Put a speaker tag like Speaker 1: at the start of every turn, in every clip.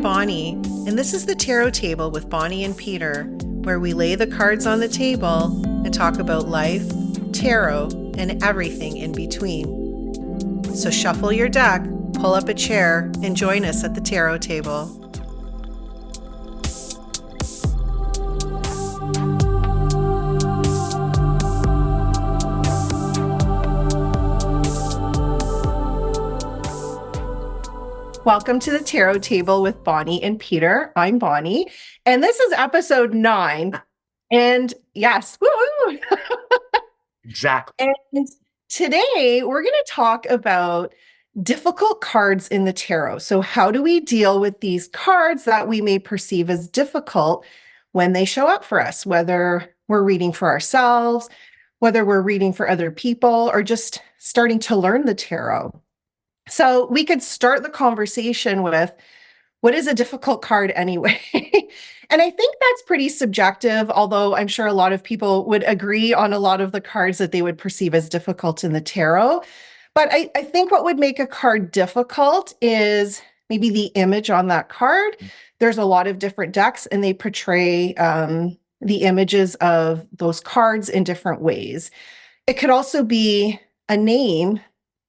Speaker 1: Bonnie, and this is the Tarot Table with Bonnie and Peter, where we lay the cards on the table and talk about life, tarot, and everything in between. So shuffle your deck, pull up a chair, and join us at the Tarot Table. Welcome to the Tarot Table with Bonnie and Peter. I'm Bonnie, and this is episode 9. And yes, woo!
Speaker 2: Exactly.
Speaker 1: And today we're going to talk about difficult cards in the tarot. So how do we deal with these cards that we may perceive as difficult when they show up for us, whether we're reading for ourselves, whether we're reading for other people, or just starting to learn the tarot? So we could start the conversation with, what is a difficult card anyway? And I think that's pretty subjective, although I'm sure a lot of people would agree on a lot of the cards that they would perceive as difficult in the tarot. But I think what would make a card difficult is maybe the image on that card. There's a lot of different decks, and they portray the images of those cards in different ways. It could also be a name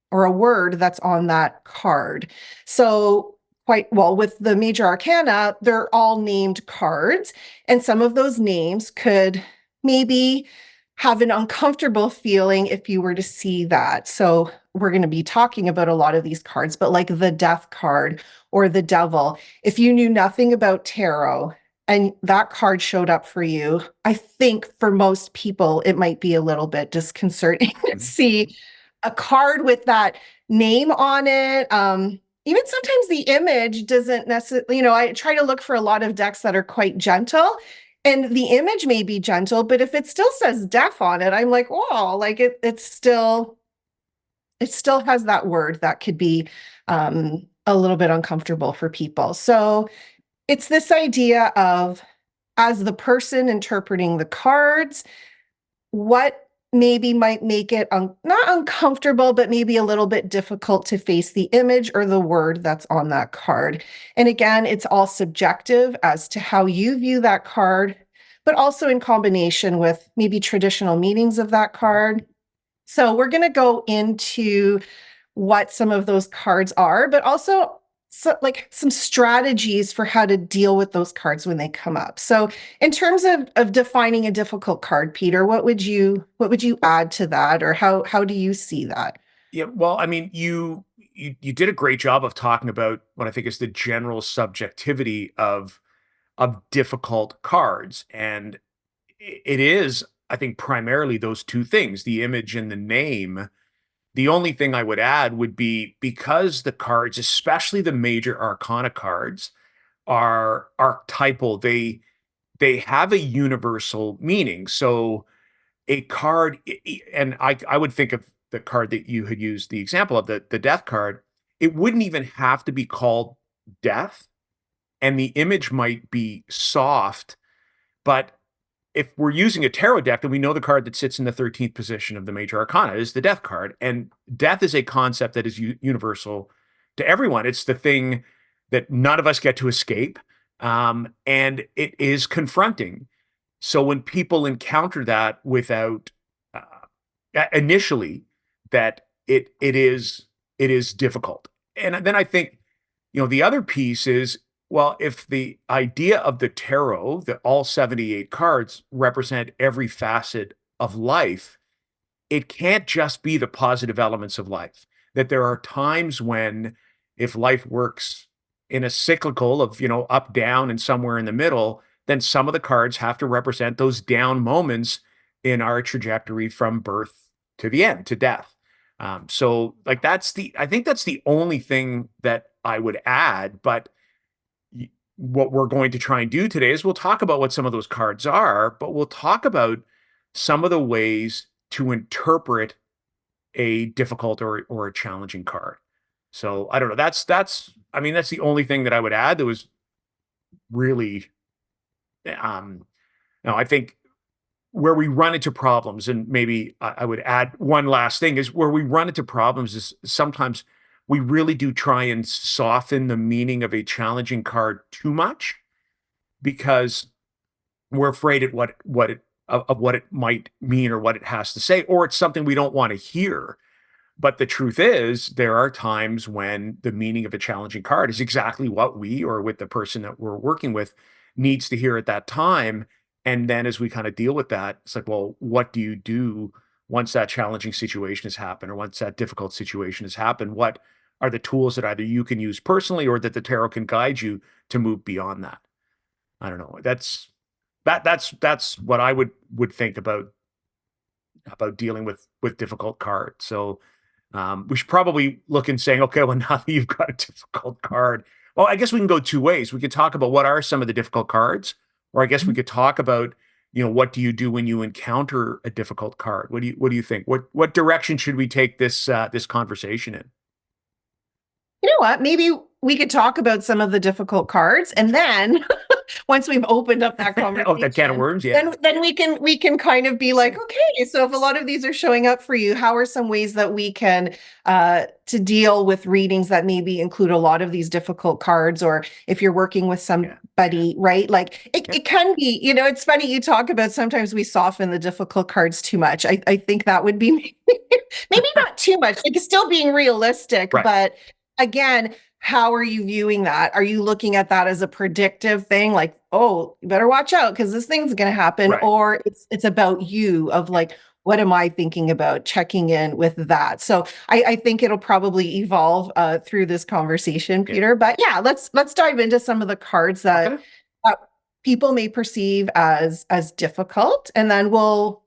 Speaker 1: or a word that's on that card. So quite well, with the major arcana, they're all named cards, and some of those names could maybe have an uncomfortable feeling if you were to see that. So we're going to be talking about a lot of these cards, but like the Death card or the Devil, if you knew nothing about tarot and that card showed up for you, I think for most people, it might be a little bit disconcerting to see a card with that name on it. Even sometimes the image doesn't necessarily, I try to look for a lot of decks that are quite gentle, and the image may be gentle, but if it still says death on it, I'm like, oh, like it still has that word that could be a little bit uncomfortable for people. So it's this idea of, as the person interpreting the cards, what maybe might make it not uncomfortable, but maybe a little bit difficult to face the image or the word that's on that card. And again, it's all subjective as to how you view that card, but also in combination with maybe traditional meanings of that card. So we're going to go into what some of those cards are, but also some strategies for how to deal with those cards when they come up. So in terms of defining a difficult card, Peter, what would you add to that, or how do you see that?
Speaker 2: Yeah, well, I mean, you did a great job of talking about what I think is the general subjectivity of difficult cards. And it is, I think, primarily those two things, the image and the name. The only thing I would add would be, because the cards, especially the major arcana cards, are archetypal, they have a universal meaning. So a card, and I would think of the card that you had used the example of, the death card, it wouldn't even have to be called death, and the image might be soft. But if we're using a tarot deck, then we know the card that sits in the 13th position of the major arcana is the death card. And death is a concept that is universal to everyone. It's the thing that none of us get to escape. And it is confronting. So when people encounter that without initially, that it is difficult. And then I think, the other piece is, well, if the idea of the tarot, that all 78 cards represent every facet of life, it can't just be the positive elements of life. That there are times when, if life works in a cyclical of, up, down, and somewhere in the middle, then some of the cards have to represent those down moments in our trajectory from birth to the end, to death. So like I think that's the only thing that I would add. But what we're going to try and do today is we'll talk about what some of those cards are, but we'll talk about some of the ways to interpret a difficult or a challenging card. So I don't know. That's the only thing that I would add. That was really, no, I think where we run into problems, and maybe I would add one last thing, is where we run into problems is sometimes we really do try and soften the meaning of a challenging card too much because we're afraid of what it might mean or what it has to say, or it's something we don't want to hear. But the truth is, there are times when the meaning of a challenging card is exactly what we or with the person that we're working with needs to hear at that time. And then as we kind of deal with that, it's like, well, what do you do once that challenging situation has happened or once that difficult situation has happened? What are the tools that either you can use personally or that the tarot can guide you to move beyond that? I don't know. That's what I would think about dealing with difficult cards. So we should probably look and saying, okay, well, now that you've got a difficult card, well, I guess we can go two ways. We could talk about what are some of the difficult cards, or I guess we could talk about, what do you do when you encounter a difficult card? What do you think? What direction should we take this conversation in?
Speaker 1: You know what? Maybe we could talk about some of the difficult cards, and then once we've opened up that
Speaker 2: Oh, that can of
Speaker 1: conversation,
Speaker 2: worms, yeah.
Speaker 1: then we can kind of be like, okay, so if a lot of these are showing up for you, how are some ways that we can to deal with readings that maybe include a lot of these difficult cards, or if you're working with somebody, right? Like it can be, it's funny you talk about sometimes we soften the difficult cards too much. I think that would be maybe not too much, like still being realistic,
Speaker 2: Right.
Speaker 1: but again, how are you viewing that? Are you looking at that as a predictive thing, like, oh, you better watch out because this thing's going to happen,
Speaker 2: Right.
Speaker 1: or it's about you of like, what am I thinking about, checking in with that? So I think it'll probably evolve through this conversation,
Speaker 2: Yeah.
Speaker 1: Peter. But yeah, let's dive into some of the cards that
Speaker 2: Okay.
Speaker 1: people may perceive as difficult, and then we'll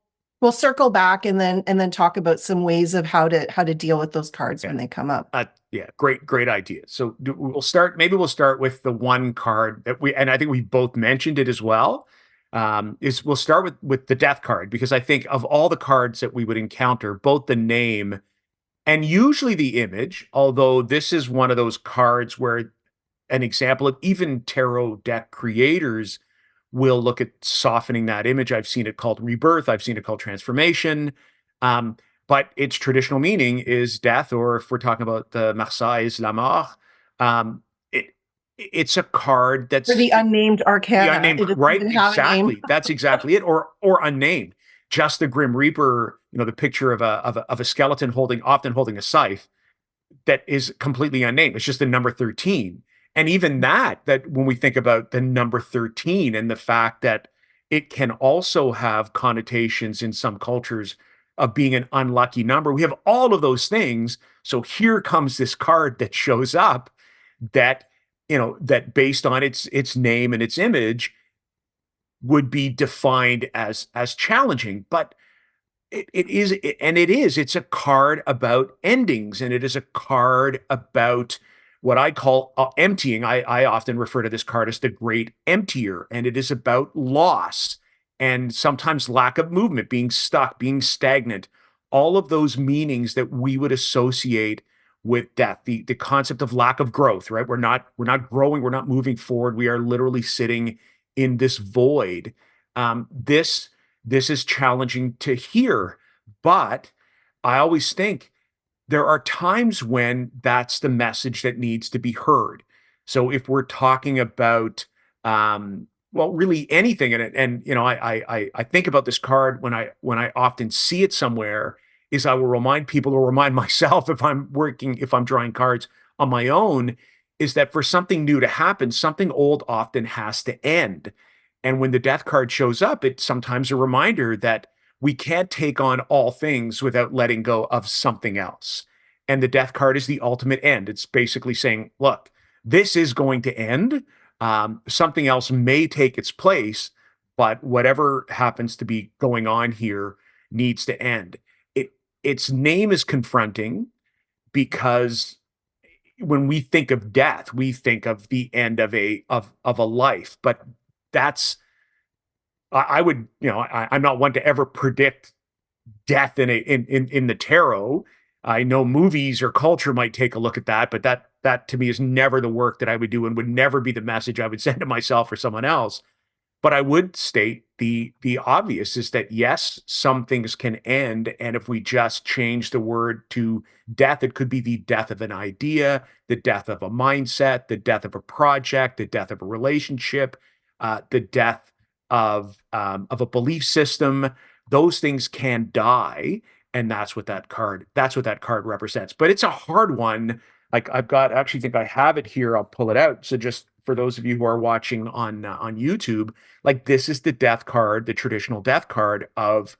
Speaker 1: circle back and then talk about some ways of how to deal with those cards
Speaker 2: Yeah.
Speaker 1: when they come up.
Speaker 2: Yeah, great idea. So maybe we'll start with the one card and I think we both mentioned it as well. Is we'll start with the death card because I think of all the cards that we would encounter, both the name and usually the image, although this is one of those cards where an example of even tarot deck creators will look at softening that image. I've seen it called rebirth. I've seen it called transformation. Um, but its traditional meaning is death, or if we're talking about the Marseille, la mort. Um, it, it's a card
Speaker 1: For
Speaker 2: that's
Speaker 1: the unnamed
Speaker 2: the
Speaker 1: arcana,
Speaker 2: unnamed,
Speaker 1: it doesn't
Speaker 2: right?
Speaker 1: even have a name.
Speaker 2: Exactly. That's exactly it. Or unnamed. Just the Grim Reaper, the picture of a skeleton often holding a scythe that is completely unnamed. It's just the number 13. And even that when we think about the number 13 and the fact that it can also have connotations in some cultures of being an unlucky number, we have all of those things. So here comes this card that shows up that, that based on its name and its image would be defined as challenging. But it's a card about endings, and it is a card about what I call emptying. I often refer to this card as the great emptier, and it is about loss and sometimes lack of movement, being stuck, being stagnant, all of those meanings that we would associate with death, the concept of lack of growth, right? We're not growing, we're not moving forward, we are literally sitting in this void. This is challenging to hear, but I always think there are times when that's the message that needs to be heard. So if we're talking about, well, really anything, I think about this card when I often see it somewhere, is I will remind people or remind myself if I'm drawing cards on my own, is that for something new to happen, something old often has to end. And when the death card shows up, it's sometimes a reminder that we can't take on all things without letting go of something else. And the death card is the ultimate end. It's basically saying, look, this is going to end. Something else may take its place, but whatever happens to be going on here needs to end. Its name is confronting because when we think of death, we think of the end of a life, but that's I would, I'm not one to ever predict death in the tarot. I know movies or culture might take a look at that, but that to me is never the work that I would do and would never be the message I would send to myself or someone else. But I would state the obvious is that yes, some things can end, and if we just change the word to death, it could be the death of an idea, the death of a mindset, the death of a project, the death of a relationship, the death of a belief system. Those things can die, and that's what that card represents. But it's a hard one. Like I've got, actually think I have it here. I'll pull it out. So just for those of you who are watching on YouTube, like this is the death card, the traditional death card of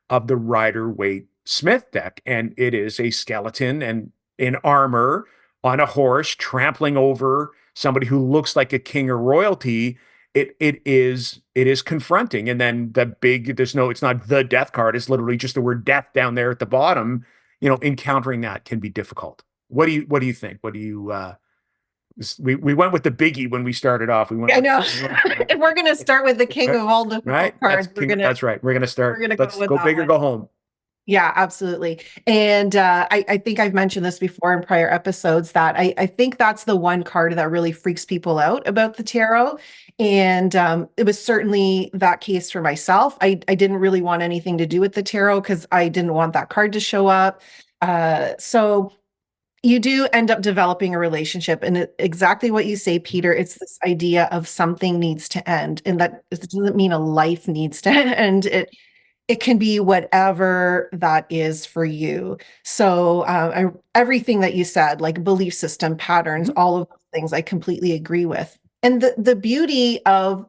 Speaker 2: the Rider Waite Smith deck, and it is a skeleton and in armor on a horse trampling over somebody who looks like a king or royalty. It is confronting, and then the big, there's no, it's not the death card, it's literally just the word death down there at the bottom. Encountering that can be difficult. What do you think? What do you we went with the biggie when we started off.
Speaker 1: I know. If we're going to start with the king of all
Speaker 2: right,
Speaker 1: difficult cards,
Speaker 2: that's right. We're gonna start.
Speaker 1: we're going to
Speaker 2: Let's
Speaker 1: go with
Speaker 2: go
Speaker 1: that
Speaker 2: big or
Speaker 1: one.
Speaker 2: go home.
Speaker 1: Yeah, absolutely. And I think I've mentioned this before in prior episodes that I think that's the one card that really freaks people out about the tarot. And it was certainly that case for myself. I didn't really want anything to do with the tarot because I didn't want that card to show up. So you do end up developing a relationship. And exactly what you say, Peter, it's this idea of something needs to end. And that it doesn't mean a life needs to end. It can be whatever that is for you. So everything that you said, like belief system patterns,
Speaker 2: Mhm.
Speaker 1: all of those things, I completely agree with. And the beauty of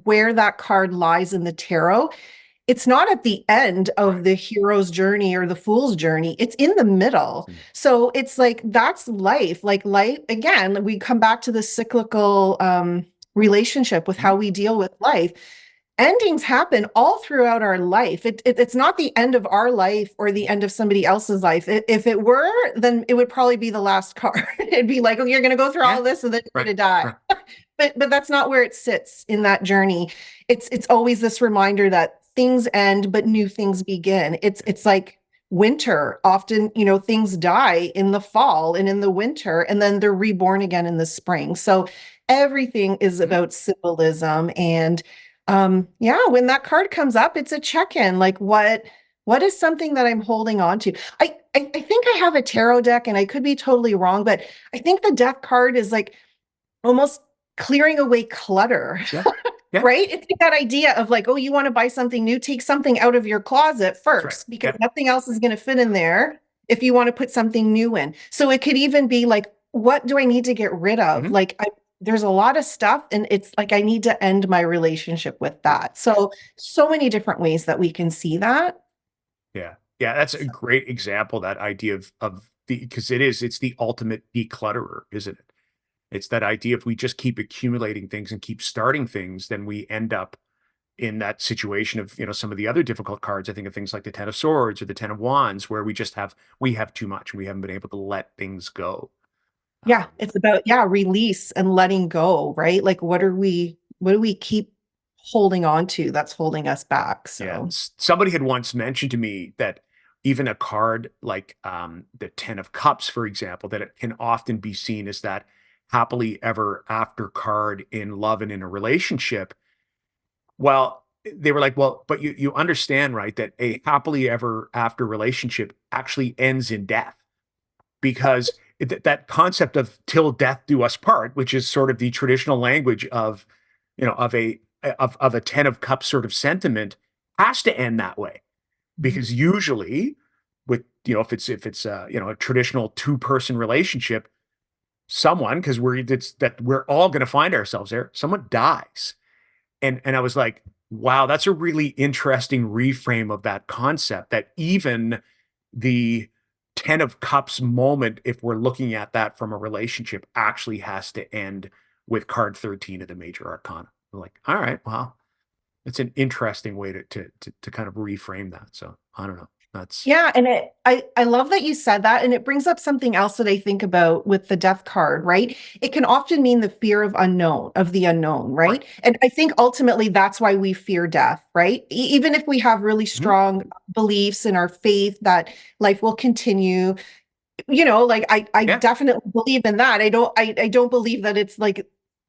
Speaker 1: where that card lies in the tarot, it's not at the end of
Speaker 2: Right.
Speaker 1: the hero's journey or the fool's journey. It's in the middle. So it's like that's life. Like life, again, we come back to the cyclical relationship with how
Speaker 2: Mhm.
Speaker 1: we deal with life. Endings happen all throughout our life. It's not the end of our life or the end of somebody else's life. If it were, then it would probably be the last card. It'd be like, oh, you're going to go through all
Speaker 2: Yeah.
Speaker 1: of this and then you're
Speaker 2: Right.
Speaker 1: going to die.
Speaker 2: Right.
Speaker 1: But that's not where it sits in that journey. It's always this reminder that things end, but new things begin. It's like winter. Often, things die in the fall and in the winter, and then they're reborn again in the spring. So everything is
Speaker 2: Mhm.
Speaker 1: about symbolism. And yeah, when that card comes up, it's a check-in. Like what is something that I'm holding on to? I think I have a tarot deck and I could be totally wrong, but I think the death card is like almost clearing away clutter,
Speaker 2: Yeah. Yeah.
Speaker 1: right? It's like that idea of like, oh, you want to buy something new, take something out of your closet
Speaker 2: That's right.
Speaker 1: first because
Speaker 2: Yeah.
Speaker 1: nothing else is going to fit in there if you want to put something new in. So it could even be like, what do I need to get rid of?
Speaker 2: Mhm.
Speaker 1: Like there's a lot of stuff and it's like I need to end my relationship with
Speaker 2: Yeah.
Speaker 1: that. So many different ways that we can see that.
Speaker 2: Yeah. Yeah. That's a
Speaker 1: So,
Speaker 2: great example. That idea of the, because it's the ultimate declutterer, isn't it? It's that idea, if we just keep accumulating things and keep starting things, then we end up in that situation of, some of the other difficult cards. I think of things like the Ten of Swords or the Ten of Wands, where we have too much and we haven't been able to let things go.
Speaker 1: yeah,
Speaker 2: Um,
Speaker 1: it's about release and letting go, right? Like what do we keep holding on to that's holding us back?
Speaker 2: yeah.
Speaker 1: So
Speaker 2: Somebody had once mentioned to me that even a card like the Ten of Cups, for example, that it can often be seen as that happily ever after card in love and in a relationship. Well, they were like, well, but you understand, right, that a happily ever after relationship actually ends in death, because that concept of till death do us part, which is sort of the traditional language of, of a Ten of Cups sort of sentiment, has to end that way. Because usually with, if it's a traditional two-person relationship, someone, because we're all going to find ourselves there, someone dies. And I was like, wow, that's a really interesting reframe of that concept, that even the Ten of Cups moment, if we're looking at that from a relationship, actually has to end with card 13 of the major arcana. I'm like, all right, well, it's an interesting way to kind of reframe that. So I don't know. That's
Speaker 1: yeah, and I love that you said that, and it brings up something else that I think about with the death card, right? It can often mean the fear of unknown, of the unknown,
Speaker 2: right.
Speaker 1: right? And I think ultimately that's why we fear death, right? Even if we have really
Speaker 2: Mhm.
Speaker 1: strong beliefs in our faith that life will continue, like I
Speaker 2: Yeah.
Speaker 1: definitely believe in that. I don't believe that it's like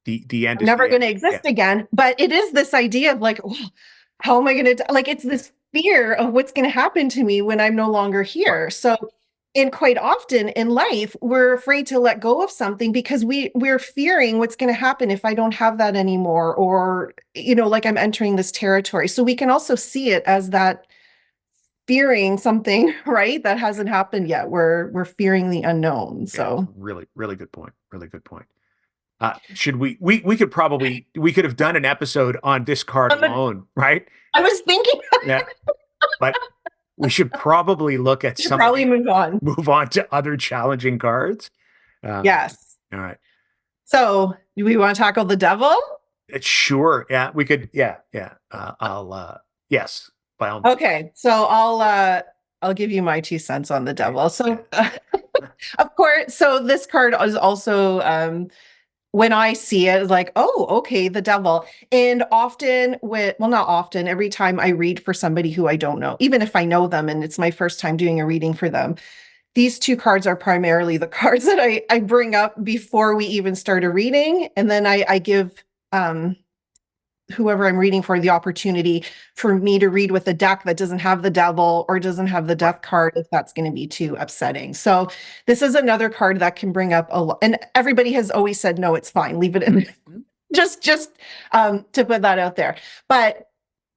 Speaker 2: The end
Speaker 1: I'm
Speaker 2: is
Speaker 1: never
Speaker 2: the
Speaker 1: going
Speaker 2: end.
Speaker 1: to
Speaker 2: Yeah.
Speaker 1: exist again. But it is this idea of like, oh, how am I going to, like, it's this fear of what's going to happen to me when I'm no longer
Speaker 2: Right.
Speaker 1: here. So, and quite often in life, we're afraid to let go of something because we're fearing what's going to happen if I don't have that anymore, or, like I'm entering this territory. So we can also see it as that fearing something, right? That hasn't happened yet. We're fearing the unknown.
Speaker 2: Yeah. It's
Speaker 1: So
Speaker 2: really, really good point. Really good point. Should we could probably we could have done an episode on this card
Speaker 1: um,
Speaker 2: alone, right?
Speaker 1: I was thinking
Speaker 2: Yeah. But we should probably look at
Speaker 1: we should
Speaker 2: some of
Speaker 1: probably
Speaker 2: the
Speaker 1: move on.
Speaker 2: move on to other challenging cards. Um,
Speaker 1: Yes.
Speaker 2: all right.
Speaker 1: So, do we want to tackle the devil?
Speaker 2: Sure. Yeah, we could. Yeah, yeah. I'll. Yes, by all means.
Speaker 1: Okay, so I'll give you my 2 cents on the
Speaker 2: Okay.
Speaker 1: devil.
Speaker 2: Yeah.
Speaker 1: So, of course, so this card is also when I see it, it's like, oh, okay, the devil. And often well, not often, every time I read for somebody who I don't know, even if I know them and it's my first time doing a reading for them, these two cards are primarily the cards that I bring up before we even start a reading. And then I give um whoever I'm reading for the opportunity for me to read with a deck that doesn't have the devil or doesn't have the
Speaker 2: Right.
Speaker 1: death card if that's going to be too upsetting. So this is another card that can bring up a lot. And everybody has always said, no, it's fine. Leave it in.
Speaker 2: Mhm.
Speaker 1: just to put that out there. But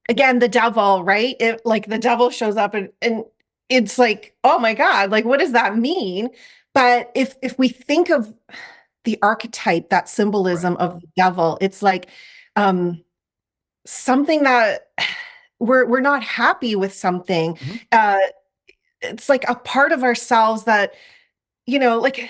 Speaker 1: again, the devil, right? It like the devil shows up and it's like, oh my God, like what does that mean? But if we think of the archetype, that
Speaker 2: Right.
Speaker 1: symbolism of the devil, it's like um something that we're not happy with something.
Speaker 2: Mhm.
Speaker 1: Uh, it's like a part of ourselves that, like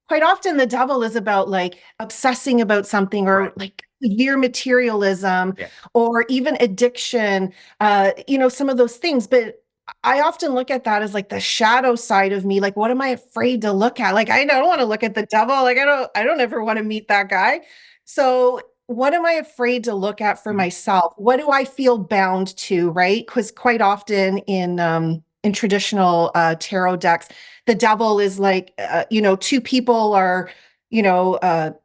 Speaker 1: quite often the devil is about like obsessing about something or
Speaker 2: Right.
Speaker 1: like severe materialism
Speaker 2: Yeah.
Speaker 1: or even addiction, some of those things. But I often look at that as like the shadow side of me. Like, what am I afraid to look at? Like, I don't want to look at the devil. Like, I don't ever want to meet that guy. So what am I afraid to look at for
Speaker 2: Mhm.
Speaker 1: myself? What do I feel bound to? Right. Because quite often in traditional tarot decks, the devil is like, two people are,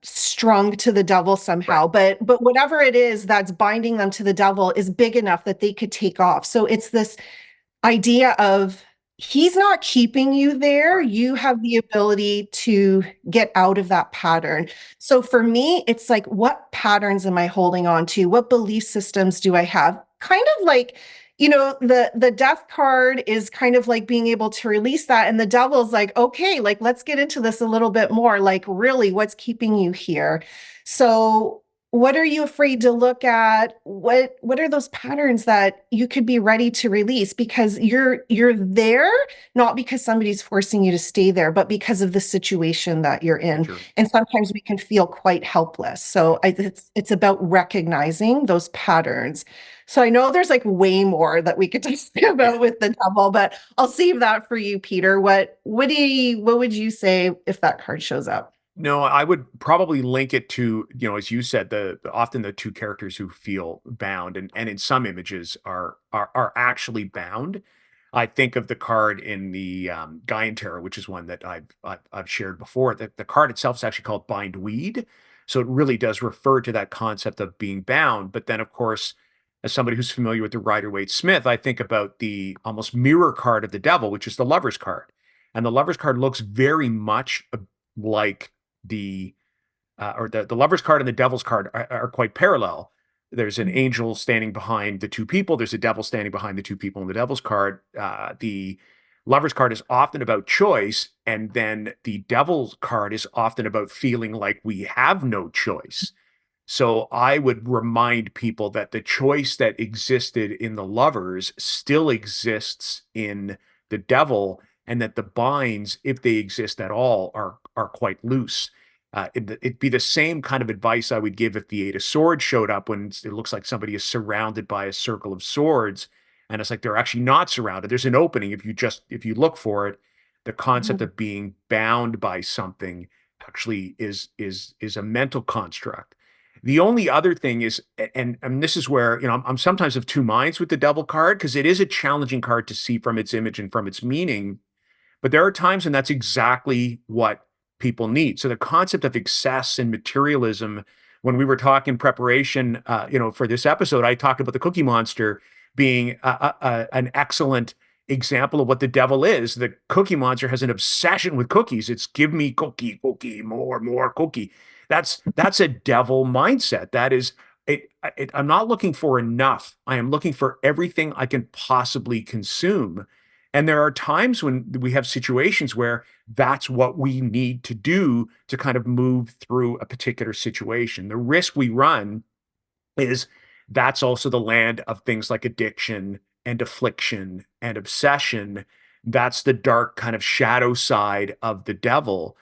Speaker 1: strung to the devil
Speaker 2: Right.
Speaker 1: somehow, but whatever it is that's binding them to the devil is big enough that they could take off. So it's this idea of he's not keeping you there.
Speaker 2: Right.
Speaker 1: You have the ability to get out of that pattern. So for me, it's like, what patterns am I holding on to? What belief systems do I have? Kind of like, the death card is kind of like being able to release that. And the devil's like, okay, like let's get into this a little bit more. Like, really, what's keeping you here? So what are you afraid to look at? What are those patterns that you could be ready to release because you're there not because somebody's forcing you to stay there, but because of the situation that you're in.
Speaker 2: Sure.
Speaker 1: And sometimes we can feel quite helpless. So it's about recognizing those patterns. So I know there's like way more that we could talk
Speaker 2: Yeah.
Speaker 1: about with the devil, but I'll save that for you, Peter. What would you say if that card shows up?
Speaker 2: No, I would probably link it to, as you said, often the two characters who feel bound and in some images are actually bound. I think of the card in the Gaian Tarot, which is one that I've shared before. The card itself is actually called Bindweed, so it really does refer to that concept of being bound. But then, of course, as somebody who's familiar with the Rider-Waite-Smith, I think about the almost mirror card of the Devil, which is the Lover's card, and the Lover's card looks very much like the or the Lover's card and the Devil's card are quite parallel. There's an angel standing behind the two people. There's a devil standing behind the two people in the Devil's card. The Lover's card is often about choice, and then the Devil's card is often about feeling like we have no choice. So I would remind people that the choice that existed in the Lovers still exists in the Devil, and that the binds, if they exist at all, are quite loose. It'd be the same kind of advice I would give if the Eight of Swords showed up when it looks like somebody is surrounded by a circle of swords, and it's like they're actually not surrounded. There's an opening if you look for it. The concept
Speaker 1: Mhm.
Speaker 2: of being bound by something actually is a mental construct. The only other thing is, and this is where I'm sometimes of two minds with the Devil card because it is a challenging card to see from its image and from its meaning. But there are times when that's exactly what people need. So the concept of excess and materialism when we were talking preparation, for this episode, I talked about the Cookie Monster being an excellent example of what the devil is. The Cookie Monster has an obsession with cookies. It's give me cookie, cookie, more cookie. That's a devil mindset. That is I'm not looking for enough. I am looking for everything I can possibly consume. And there are times when we have situations where that's what we need to do to kind of move through a particular situation. The risk we run is that's also the land of things like addiction and affliction and obsession. That's the dark kind of shadow side of the devil.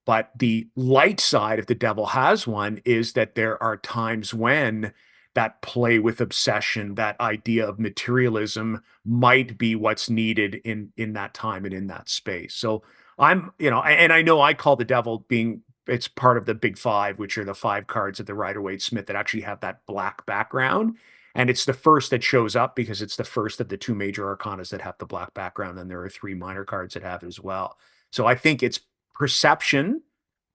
Speaker 2: But the light side, if the devil has one, is that there are times when that play with obsession, that idea of materialism might be what's needed in that time and in that space. So and I know I call the devil being it's part of the big five, which are the five cards of the Rider-Waite-Smith that actually have that black background. And it's the first that shows up because it's the first of the two major arcanas that have the black background. And there are three minor cards that have it as well. So I think it's perception,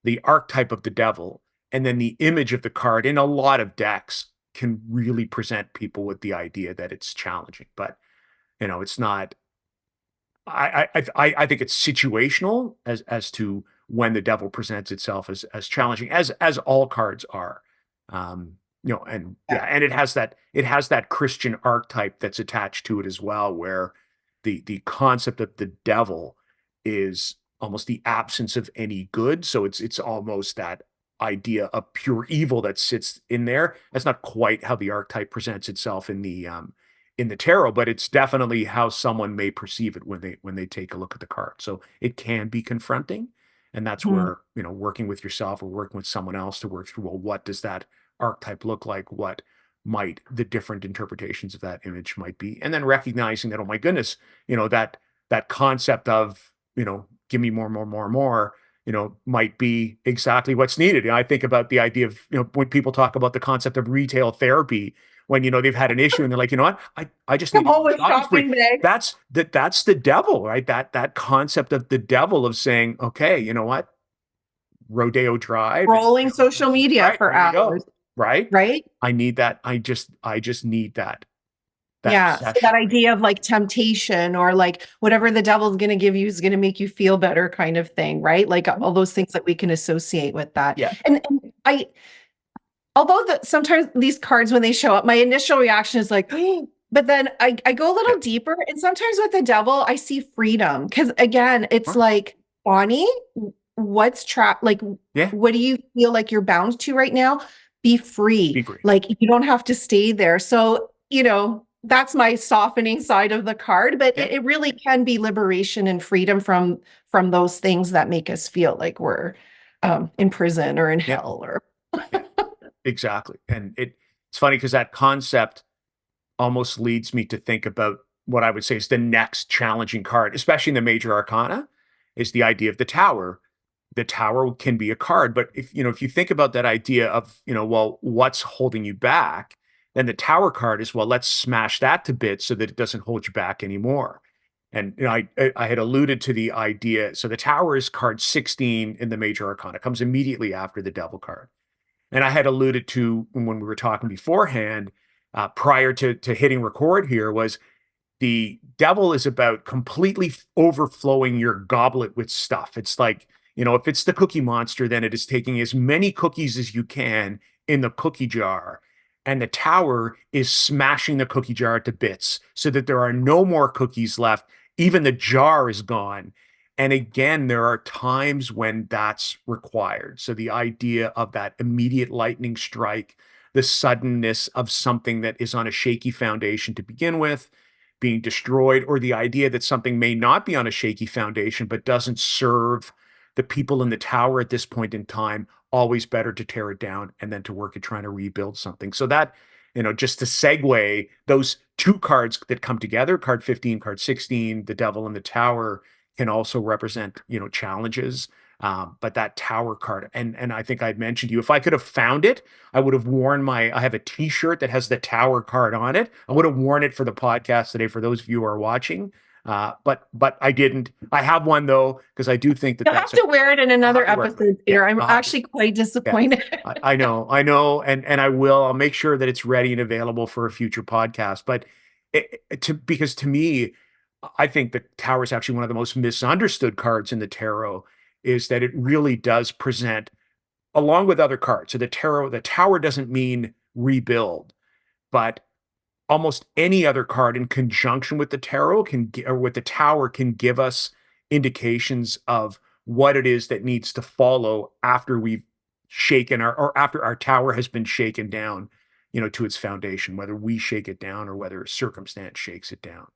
Speaker 2: the archetype of the devil, and then the image of the card in a lot of decks can really present people with the idea that it's challenging. But it's not. I think it's situational as to when the devil presents itself as challenging as all cards are. And
Speaker 1: Yeah.
Speaker 2: yeah, and it has that Christian archetype that's attached to it as well, where the concept of the devil is almost the absence of any good. So it's almost that idea of pure evil that sits in there. That's not quite how the archetype presents itself in the tarot, but it's definitely how someone may perceive it when they take a look at the card. So it can be confronting, and that's
Speaker 1: Mhm.
Speaker 2: where working with yourself or working with someone else to work through, well, what does that archetype look like? What might the different interpretations of that image might be? And then recognizing that, oh my goodness, that concept of give me more, might be exactly what's needed. And I think about the idea of, when people talk about the concept of retail therapy, when, they've had an issue and they're like, you know what, I just need
Speaker 1: Come
Speaker 2: to
Speaker 1: home
Speaker 2: go
Speaker 1: with
Speaker 2: shopping spree.
Speaker 1: shopping bags,
Speaker 2: That's the devil, right? That concept of the devil of saying, okay, you know what, Rodeo Drive and
Speaker 1: scrolling social media
Speaker 2: right,
Speaker 1: for
Speaker 2: there you
Speaker 1: hours,
Speaker 2: go. Right.
Speaker 1: right?
Speaker 2: I need that. I just need that
Speaker 1: Yeah. So
Speaker 2: obsession.
Speaker 1: that idea of like temptation or like whatever the devil's going to give you is going to make you feel better kind of thing, right? Like all those things that we can associate with that.
Speaker 2: Yeah.
Speaker 1: And although sometimes these cards, when they show up, my initial reaction is like, but then I go a
Speaker 2: Yeah.
Speaker 1: little deeper. And sometimes with the devil, I see freedom. Because again, it's
Speaker 2: Sure.
Speaker 1: like, Bonnie, what's trapped? Like,
Speaker 2: Yeah.
Speaker 1: what do you feel like you're bound to right now? Be free.
Speaker 2: Be free.
Speaker 1: Like, you don't have to stay there. So, that's my softening side of the card, but
Speaker 2: Yeah.
Speaker 1: it really can be liberation and freedom from those things that make us feel like we're in prison or in
Speaker 2: Yeah.
Speaker 1: hell or
Speaker 2: Yeah. Exactly. And it's funny because that concept almost leads me to think about what I would say is the next challenging card, especially in the major arcana, is the idea of the tower. The tower can be a card, but if you think about that idea of, well, what's holding you back, then the tower card is, well, let's smash that to bits so that it doesn't hold you back anymore. And I had alluded to the idea. So the tower is card 16 in the major arcana, comes immediately after the devil card. And I had alluded to when we were talking beforehand, prior to hitting record here, was the devil is about completely overflowing your goblet with stuff. It's like, if it's the Cookie Monster, then it is taking as many cookies as you can in the cookie jar. And the tower is smashing the cookie jar to bits so that there are no more cookies left. Even the jar is gone. And again, there are times when that's required. So the idea of that immediate lightning strike, the suddenness of something that is on a shaky foundation to begin with, being destroyed, or the idea that something may not be on a shaky foundation but doesn't serve the people in the tower at this point in time, always better to tear it down and then to work at trying to rebuild something. So that, just to segue, those two cards that come together, card 15, card 16, the devil and the tower, can also represent, challenges. But that tower card, and I think I'd mentioned to you, if I could have found it, I would have worn I have a t-shirt that has the tower card on it. I would have worn it for the podcast today for those of you who are watching. But I didn't. I have one though, because I do think that
Speaker 1: You'll have
Speaker 2: that's a.
Speaker 1: to wear it in
Speaker 2: I'll have
Speaker 1: another
Speaker 2: to wear it.
Speaker 1: episode,
Speaker 2: Yeah,
Speaker 1: Peter. I'm
Speaker 2: I'll have to.
Speaker 1: actually quite
Speaker 2: Yeah,
Speaker 1: disappointed.
Speaker 2: I know, and I will. I'll make sure that it's ready and available for a future podcast. But because to me, I think the Tower is actually one of the most misunderstood cards in the tarot. Is that it really does present, along with other cards. So the Tower doesn't mean rebuild, but almost any other card in conjunction with the tarot or with the Tower can give us indications of what it is that needs to follow after we've shaken or after our tower has been shaken down, to its foundation, whether we shake it down or whether circumstance shakes it down.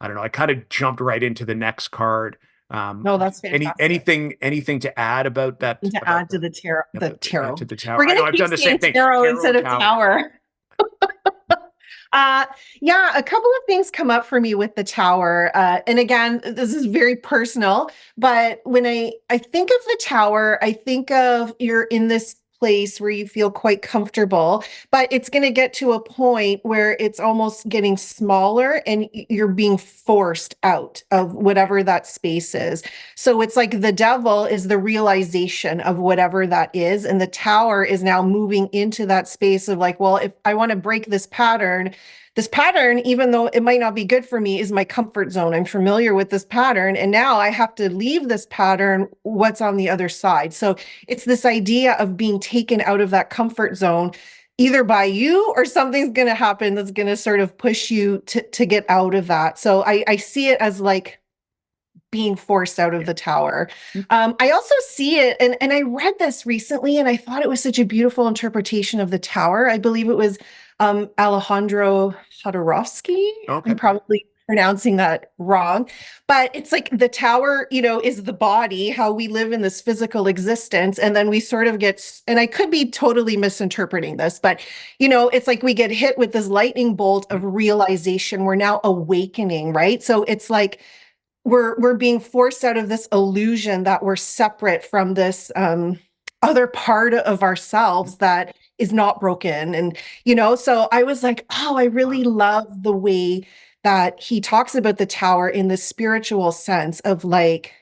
Speaker 2: I don't know. I kind of jumped right into the next card.
Speaker 1: No, that's fantastic.
Speaker 2: Anything to add about that,
Speaker 1: To
Speaker 2: about
Speaker 1: add to the tarot, the
Speaker 2: to
Speaker 1: tarot.
Speaker 2: the tower?
Speaker 1: We're
Speaker 2: I
Speaker 1: gonna
Speaker 2: know I've
Speaker 1: keep
Speaker 2: done the same
Speaker 1: saying
Speaker 2: thing.
Speaker 1: tarot
Speaker 2: Tarot,
Speaker 1: instead of
Speaker 2: tower.
Speaker 1: tower. Uh, yeah, a couple of things come up for me with the tower. And again, this is very personal, but when I think of the tower, I think of you're in this place where you feel quite comfortable, but it's going to get to a point where it's almost getting smaller and you're being forced out of whatever that space is. So it's like the devil is the realization of whatever that is. And the tower is now moving into that space of like, well, if I want to break this pattern, even though it might not be good for me, is my comfort zone. I'm familiar with this pattern. And now I have to leave this pattern. What's on the other side? So it's this idea of being taken out of that comfort zone, either by you or something's going to happen that's going to sort of push you to get out of that. So I see it as like being forced out of
Speaker 2: Yeah.
Speaker 1: the tower. I also see it, and I read this recently, and I thought it was such a beautiful interpretation of the tower. I believe it was Alejandro Jodorowsky.
Speaker 2: Okay.
Speaker 1: I'm probably pronouncing that wrong, but it's like the tower, is the body, how we live in this physical existence, and then we sort of get, and I could be totally misinterpreting this, but it's like we get hit with this lightning bolt of realization. We're now awakening, right? So it's like we're being forced out of this illusion that we're separate from this other part of ourselves that is not broken. And so I was like, oh, I really love the way that he talks about the tower in the spiritual sense of like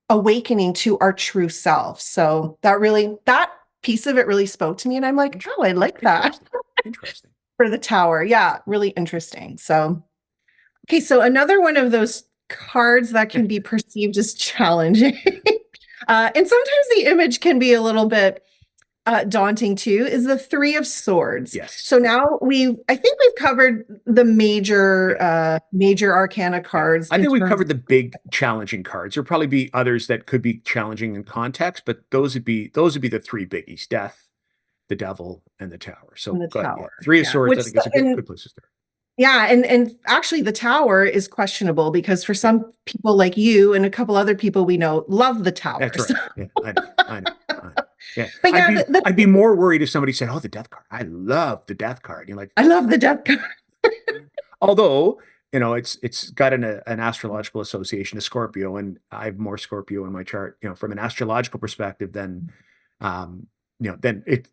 Speaker 1: awakening to our true self. So that piece of it really spoke to me, and I'm like, oh, I like that.
Speaker 2: Interesting.
Speaker 1: For the tower. Yeah, really interesting. So okay, so another one of those cards that can be perceived as challenging, and sometimes the image can be a little bit daunting too, is the Three of Swords.
Speaker 2: Yes.
Speaker 1: So now I think we've covered the major arcana cards.
Speaker 2: I think we've covered the big challenging cards. There'll probably be others that could be challenging in context, but those would be the three biggies: Death, the Devil, and the Tower. So
Speaker 1: the Tower.
Speaker 2: Three of Swords,
Speaker 1: Which
Speaker 2: I think is a good place to start.
Speaker 1: Yeah, and actually the tower is questionable because for some people like you and a couple other people we know love the tower.
Speaker 2: That's right. Yeah, I know. Yeah.
Speaker 1: But yeah,
Speaker 2: I'd be more worried if somebody said, "Oh, the Death card. I love the Death card." You're like,
Speaker 1: I love the Death card.
Speaker 2: although, it's got an astrological association to Scorpio, and I have more Scorpio in my chart, from an astrological perspective than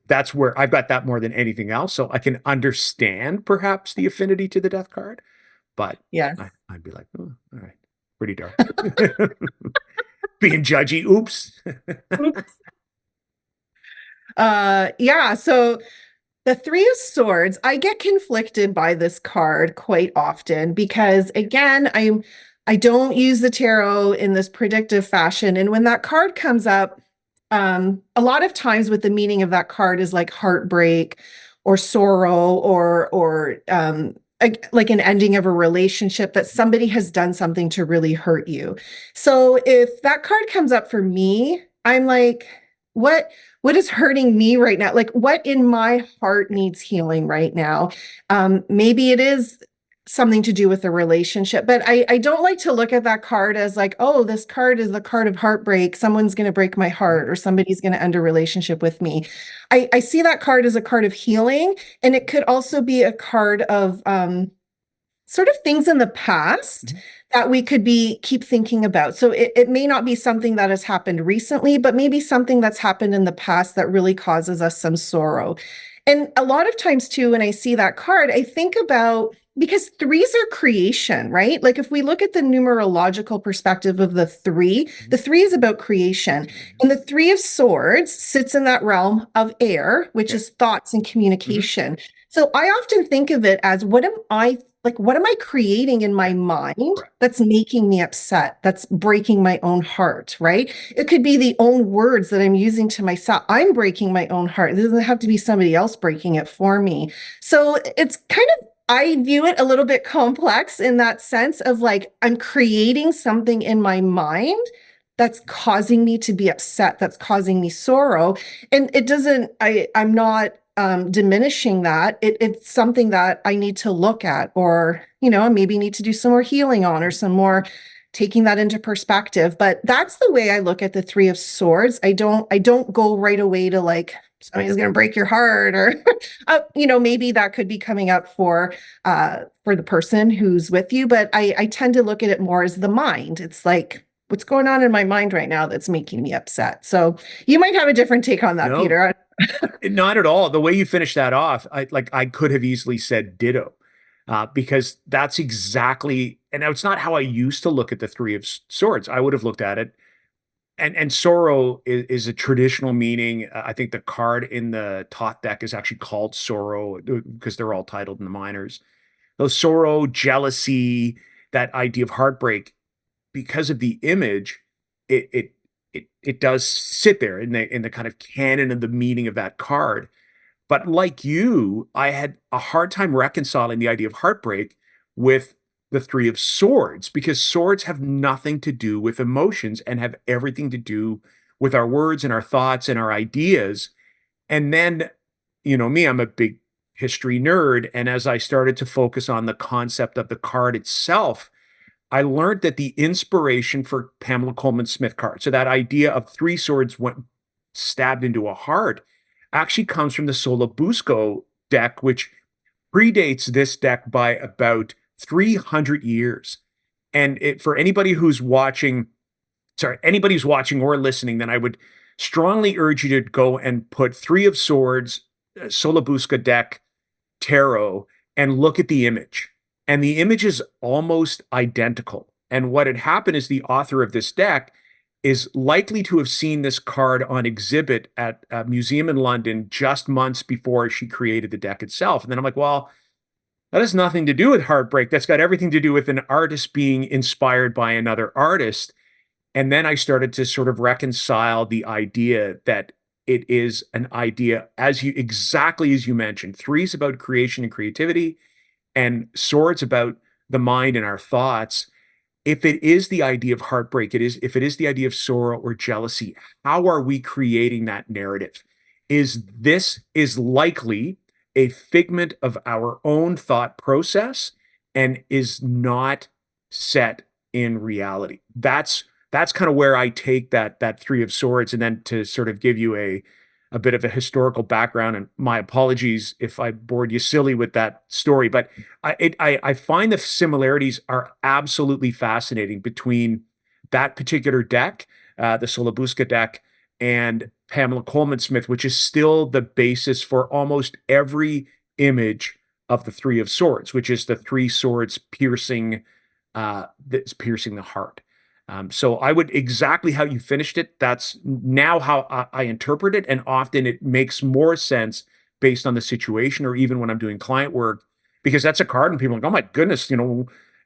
Speaker 2: that's where I've got that more than anything else. So I can understand perhaps the affinity to the Death card, but
Speaker 1: yes,
Speaker 2: I'd be like, oh, all right, pretty dark. Being judgy. Oops.
Speaker 1: Yeah, so the Three of Swords, I get conflicted by this card quite often because again, I don't use the tarot in this predictive fashion. And when that card comes up, a lot of times with the meaning of that card is like heartbreak or sorrow or like an ending of a relationship that somebody has done something to really hurt you. So if that card comes up for me, I'm like, what is hurting me right now? Like what in my heart needs healing right now? Maybe it is something to do with a relationship, but I don't like to look at that card as like, oh, this card is the card of heartbreak. Someone's going to break my heart or somebody's going to end a relationship with me. I see that card as a card of healing, and it could also be a card of sort of things in the past that we could keep thinking about. So it may not be something that has happened recently, but maybe something that's happened in the past that really causes us some sorrow. And a lot of times too, when I see that card, I think about because threes are creation, right? Like if we look at the numerological perspective of the three is about creation. And the three of swords sits in that realm of air, which
Speaker 2: Yeah.
Speaker 1: is thoughts and
Speaker 2: Hmm.
Speaker 1: communication. So I often think of it as what am I creating in my mind
Speaker 2: Correct.
Speaker 1: that's making me upset, that's breaking my own heart, right? It could be the own words that I'm using to myself. I'm breaking my own heart. It doesn't have to be somebody else breaking it for me. So it's kind of, I view it a little bit complex in that sense of like I'm creating something in my mind that's causing me to be upset, that's causing me sorrow. And it doesn't, I'm not diminishing that. It's something that I need to look at, or, maybe need to do some more healing on, or some more taking that into perspective. But that's the way I look at the three of swords. I don't go right away to like somebody's going to break your heart, or maybe that could be coming up for the person who's with you. But I tend to look at it more as the mind. It's like, what's going on in my mind right now that's making me upset? So you might have a different take on that,
Speaker 2: No,
Speaker 1: Peter.
Speaker 2: not at all. The way you finished that off, I could have easily said ditto, because that's exactly, and now it's not how I used to look at the Three of Swords. I would have looked at it, and sorrow is a traditional meaning. I think the card in the Thoth deck is actually called sorrow because they're all titled in the minors. Those sorrow, jealousy, that idea of heartbreak, because of the image, it does sit there in the kind of canon of the meaning of that card. But like you, I had a hard time reconciling the idea of heartbreak with the Three of Swords, because swords have nothing to do with emotions and have everything to do with our words and our thoughts and our ideas. And then, me, I'm a big history nerd. And as I started to focus on the concept of the card itself, I learned that the inspiration for Pamela Coleman Smith card, so that idea of three swords went stabbed into a heart, actually comes from the Solobusco deck, which predates this deck by about 300 years. And for anybody who's watching or listening, then I would strongly urge you to go and put Three of Swords, Solobusca deck, tarot, and look at the image. And the image is almost identical. And what had happened is the author of this deck is likely to have seen this card on exhibit at a museum in London just months before she created the deck itself. And then I'm like, well, that has nothing to do with heartbreak. That's got everything to do with an artist being inspired by another artist. And then I started to sort of reconcile the idea that it is an idea, exactly as you mentioned. Three is about creation and creativity, and swords about the mind and our thoughts. If it is the idea of heartbreak, if it is the idea of sorrow or jealousy, how are we creating that narrative? Is likely a figment of our own thought process and is not set in reality. That's kind of where I take that Three of Swords. And then to sort of give you a bit of a historical background, and my apologies if I bored you silly with that story, but I find the similarities are absolutely fascinating between that particular deck, the Solobusca deck, and Pamela Coleman Smith, which is still the basis for almost every image of the Three of Swords, which is the three swords that's piercing the heart. So I would, exactly how you finished it. That's now how I interpret it, and often it makes more sense based on the situation, or even when I'm doing client work, because that's a card, and people are like, oh my goodness,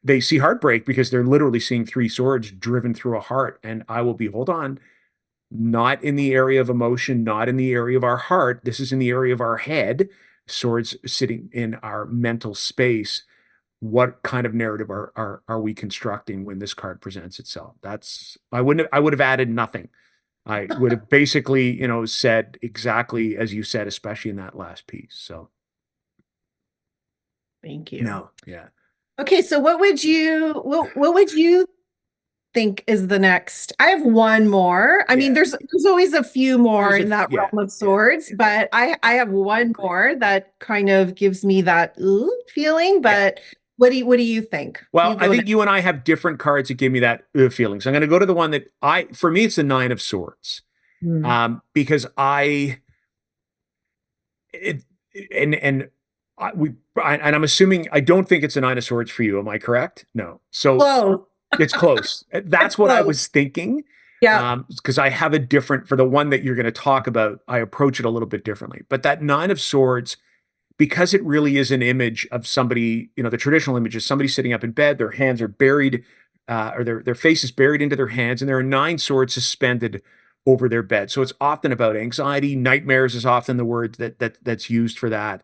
Speaker 2: they see heartbreak because they're literally seeing three swords driven through a heart, and I will be, hold on, not in the area of emotion, not in the area of our heart. This is in the area of our head. Swords sitting in our mental space. What kind of narrative are we constructing when this card presents itself? I would have added nothing. I would have basically, said exactly as you said, especially in that last piece. So
Speaker 1: Thank you.
Speaker 2: no, yeah,
Speaker 1: Okay, so what would you think is the next? I have one more. I mean,
Speaker 2: yeah.
Speaker 1: there's always a few more in that
Speaker 2: Yeah,
Speaker 1: realm of
Speaker 2: yeah,
Speaker 1: swords,
Speaker 2: yeah.
Speaker 1: but I have
Speaker 2: I
Speaker 1: one
Speaker 2: agree.
Speaker 1: more that kind of gives me that ooh feeling.
Speaker 2: Yeah.
Speaker 1: But what do you think?
Speaker 2: Well,
Speaker 1: You
Speaker 2: I
Speaker 1: go
Speaker 2: think
Speaker 1: next.
Speaker 2: you and I have different cards that give me that feeling. So I'm going to go to the one that for me, it's the Nine of Swords,
Speaker 1: Hmm.
Speaker 2: because it, and And I'm assuming I don't think it's a nine of swords for you. Am I correct? No. So
Speaker 1: Whoa,
Speaker 2: it's close.
Speaker 1: it's
Speaker 2: That's what I
Speaker 1: close.
Speaker 2: was thinking.
Speaker 1: Yeah.
Speaker 2: Because I have a different, for the one that you're going to talk about, I approach it a little bit differently. But that nine of swords, because it really is an image of somebody, the traditional image is somebody sitting up in bed, their hands are buried, or their face is buried into their hands, and there are nine swords suspended over their bed. So it's often about anxiety. Nightmares is often the word that's used for that.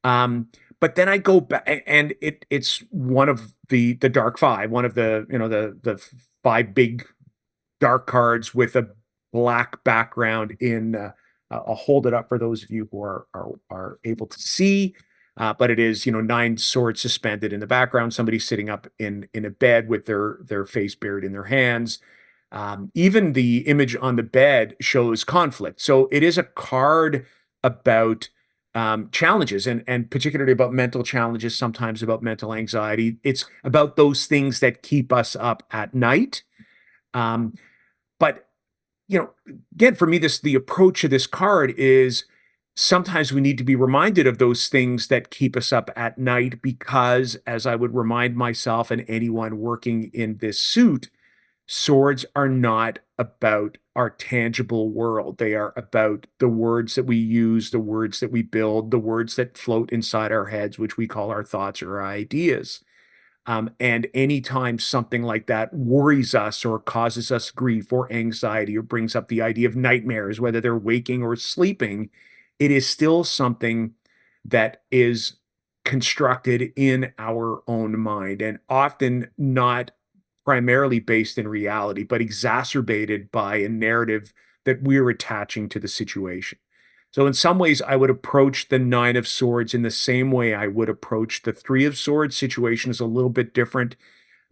Speaker 2: Um, but then I go back, and it's one of the dark five, one of the five big dark cards with a black background in. I'll hold it up for those of you who are able to see. But it is, nine swords suspended in the background, somebody sitting up in a bed with their face buried in their hands. Even the image on the bed shows conflict. So it is a card about challenges, and particularly about mental challenges, sometimes about mental anxiety. It's about those things that keep us up at night. Um, but again, for me, the approach of this card is sometimes we need to be reminded of those things that keep us up at night, because, as I would remind myself and anyone working in this suit, swords are not about our tangible world. They are about the words that we use, the words that we build, the words that float inside our heads, which we call our thoughts or our ideas. And anytime something like that worries us or causes us grief or anxiety or brings up the idea of nightmares, whether they're waking or sleeping, it is still something that is constructed in our own mind, and often not primarily based in reality, but exacerbated by a narrative that we're attaching to the situation. So, in some ways, I would approach the Nine of Swords in the same way I would approach the Three of Swords. Situation is a little bit different.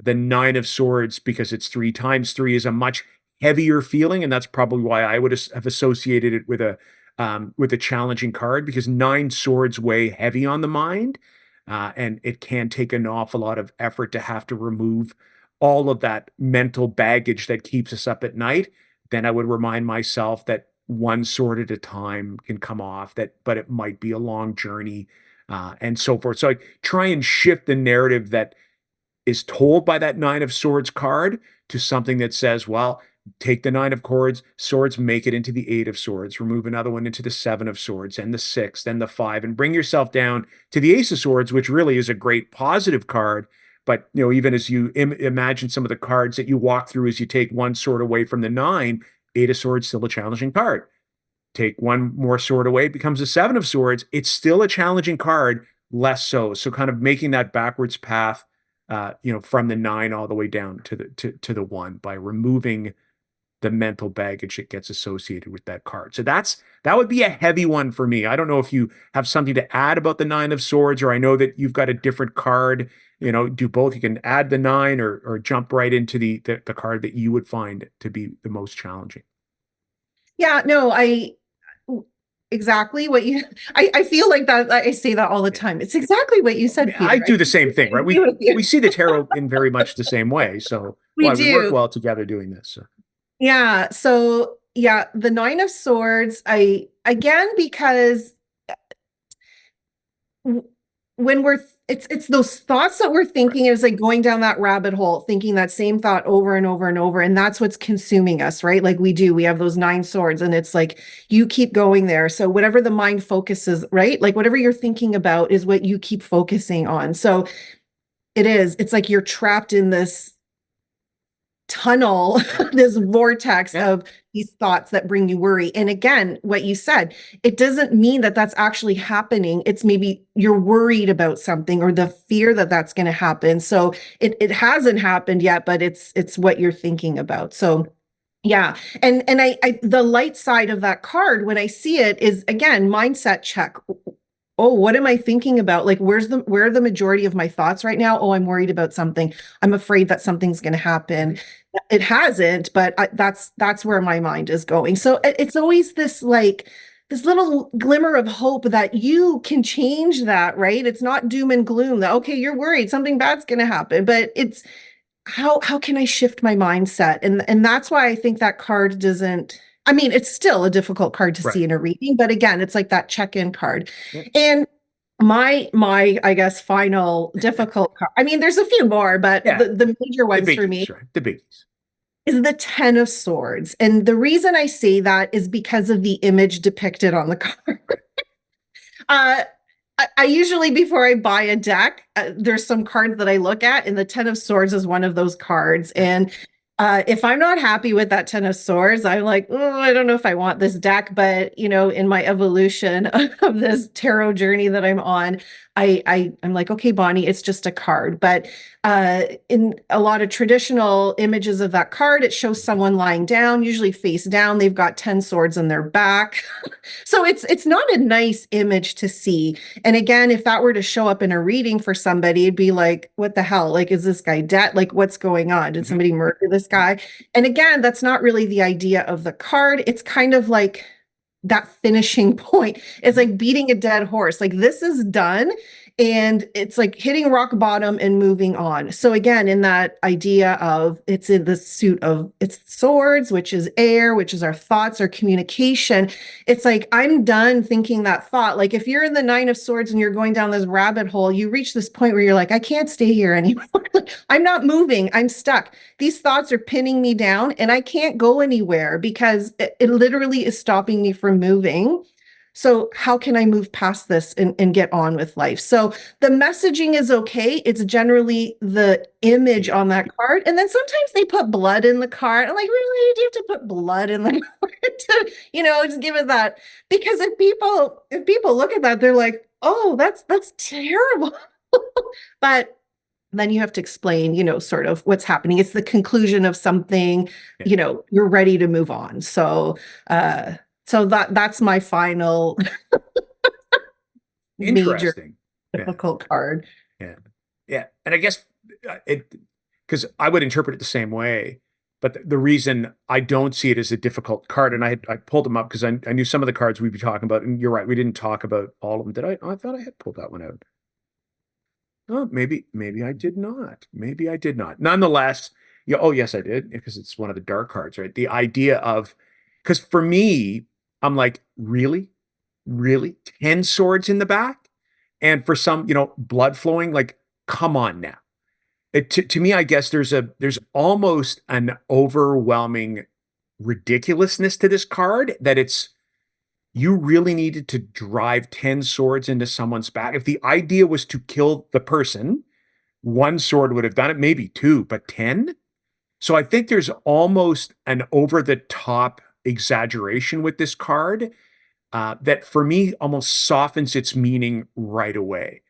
Speaker 2: The Nine of Swords, because it's three times three, is a much heavier feeling, and that's probably why I would have associated it with a challenging card, because nine swords weigh heavy on the mind, and it can take an awful lot of effort to have to remove all of that mental baggage that keeps us up at night. Then I would remind myself that one sword at a time can come off, that, but it might be a long journey, and so forth. So I try and shift the narrative that is told by that Nine of Swords card to something that says, well, take the Nine of Swords, make it into the Eight of Swords, remove another one into the Seven of Swords, and the Six, then the Five, and bring yourself down to the Ace of Swords, which really is a great positive card. But even as you imagine some of the cards that you walk through as you take one sword away from the nine, Eight of Swords still a challenging card. Take one more sword away, it becomes a Seven of Swords. It's still a challenging card, less so. So kind of making that backwards path, from the nine all the way down to the one, by removing the mental baggage that gets associated with that card. So that would be a heavy one for me. I don't know if you have something to add about the Nine of Swords, or I know that you've got a different card. Do both. You can add the nine, or jump right into the card that you would find to be the most challenging.
Speaker 1: Yeah, no, exactly what you I feel like that I say that all the time. It's exactly what you
Speaker 2: I
Speaker 1: said,
Speaker 2: mean, I
Speaker 1: Peter. I
Speaker 2: do the same thing, right?
Speaker 1: agree with
Speaker 2: We
Speaker 1: you.
Speaker 2: see the tarot in very much the same way. So
Speaker 1: We
Speaker 2: why we work
Speaker 1: do.
Speaker 2: well together doing this. So.
Speaker 1: Yeah. So yeah, the Nine of Swords, I again because w- when it's those thoughts that we're
Speaker 2: Right.
Speaker 1: thinking, is like going down that rabbit hole, thinking that same thought over and over and over, and that's what's consuming us, right? Like we have those nine swords, and it's like you keep going there. So whatever the mind focuses, right? Like whatever you're thinking about is what you keep focusing on. So it's like you're trapped in this tunnel, this vortex
Speaker 2: Yeah.
Speaker 1: of these thoughts that bring you worry. And again, what you said, it doesn't mean that that's actually happening. It's maybe you're worried about something, or the fear that that's going to happen. So it hasn't happened yet, but it's what you're thinking about. So yeah. And I the light side of that card when I see it is again mindset check. Oh, what am I thinking about? Like, where are the majority of my thoughts right now? Oh, I'm worried about something. I'm afraid that something's going to happen. It hasn't, but that's where my mind is going. So it's always this like this little glimmer of hope that you can change that, right? It's not doom and gloom that okay, you're worried something bad's going to happen, but it's how can I shift my mindset? And that's why I think that card doesn't. I mean, it's still a difficult card to
Speaker 2: Right.
Speaker 1: see in a reading, but again, it's like that check-in card.
Speaker 2: Yeah.
Speaker 1: And My I guess final difficult card. I mean, there's a few more, but
Speaker 2: Yeah,
Speaker 1: the major
Speaker 2: the
Speaker 1: ones for me
Speaker 2: biggies, right? The biggies.
Speaker 1: is the Ten of Swords. And the reason I say that is because of the image depicted on the card.
Speaker 2: Right.
Speaker 1: Uh, I usually, before I buy a deck, there's some cards that I look at, and the Ten of Swords is one of those cards.
Speaker 2: Yeah.
Speaker 1: And if I'm not happy with that Ten of Swords, I'm like, oh, I don't know if I want this deck. But in my evolution of this tarot journey that I'm on, I'm like, okay, Bonnie, it's just a card. But in a lot of traditional images of that card, it shows someone lying down, usually face down. They've got 10 swords in their back. So it's not a nice image to see. And again, if that were to show up in a reading for somebody, it'd be like, what the hell? Like, is this guy dead? Like, what's going on? Did
Speaker 2: Mhm.
Speaker 1: somebody murder this guy? And again, that's not really the idea of the card. It's kind of like that finishing point. It's like beating a dead horse. Like, this is done. And it's like hitting rock bottom and moving on. So again, in that idea of it's in the suit of it's swords, which is air, which is our thoughts, our communication. It's like I'm done thinking that thought. Like if you're in the Nine of Swords and you're going down this rabbit hole, you reach this point where you're like, I can't stay here anymore. I'm not moving. I'm stuck. These thoughts are pinning me down and I can't go anywhere because it literally is stopping me from moving. So how can I move past this and get on with life? So the messaging is okay. It's generally the image on that card. And then sometimes they put blood in the card. I'm like, really? Do you have to put blood in the card to, just give it that? Because if people look at that, they're like, oh, that's terrible. But then you have to explain, sort of what's happening. It's the conclusion of something,
Speaker 2: Yeah.
Speaker 1: you're ready to move on. So that's my final major
Speaker 2: Interesting. Yeah.
Speaker 1: difficult card.
Speaker 2: Yeah. Yeah. And I guess it, because I would interpret it the same way, but the reason I don't see it as a difficult card, and I pulled them up because I knew some of the cards we'd be talking about, and you're right, we didn't talk about all of them. Did I? Oh, I thought I had pulled that one out. Oh, maybe I did not. Maybe I did not. Nonetheless, yeah, oh yes, I did, because it's one of the dark cards, right? The idea of, because for me, I'm like, really? Really? 10 swords in the back? And for some, blood flowing, like, come on now. To me, I guess there's almost an overwhelming ridiculousness to this card that it's you really needed to drive 10 swords into someone's back. If the idea was to kill the person, one sword would have done it, maybe two, but 10? So I think there's almost an over the top exaggeration with this card that for me almost softens its meaning right away.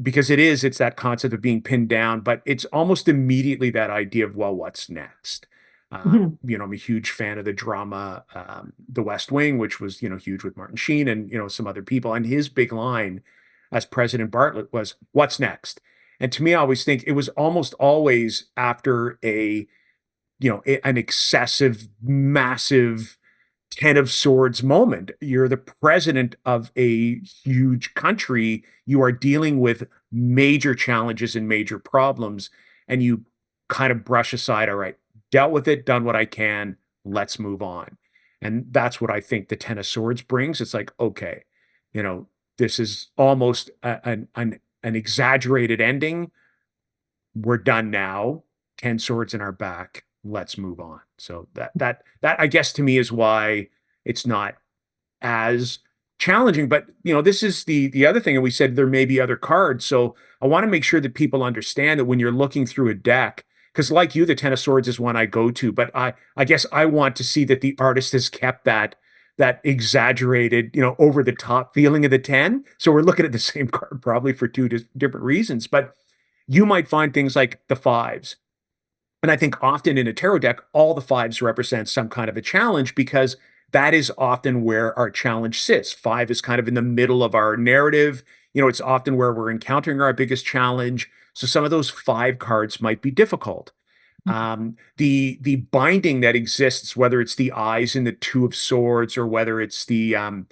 Speaker 2: Because it's that concept of being pinned down, but it's almost immediately that idea of, well, what's next?
Speaker 1: Mhm.
Speaker 2: I'm a huge fan of the drama, The West Wing, which was, huge with Martin Sheen and, some other people. And his big line as President Bartlett was, what's next? And to me, I always think it was almost always after an excessive, massive, 10 of swords moment. You're the president of a huge country. You are dealing with major challenges and major problems, and you kind of brush aside, all right, dealt with it, done what I can, let's move on. And that's what I think the 10 of swords brings. It's like, okay, this is almost an exaggerated ending. We're done now. 10 swords in our back. Let's move on. So that I guess to me is why it's not as challenging. But this is the other thing, and we said there may be other cards. So I want to make sure that people understand that when you're looking through a deck, because like you, the Ten of Swords is one I go to, but I guess I want to see that the artist has kept that exaggerated, over the top feeling of the 10. So we're looking at the same card probably for two different reasons. But you might find things like the fives. And I think often in a tarot deck, all the fives represent some kind of a challenge because that is often where our challenge sits. Five is kind of in the middle of our narrative. It's often where we're encountering our biggest challenge. So some of those five cards might be difficult. The binding that exists, whether it's the eyes in the Two of Swords or whether it's well,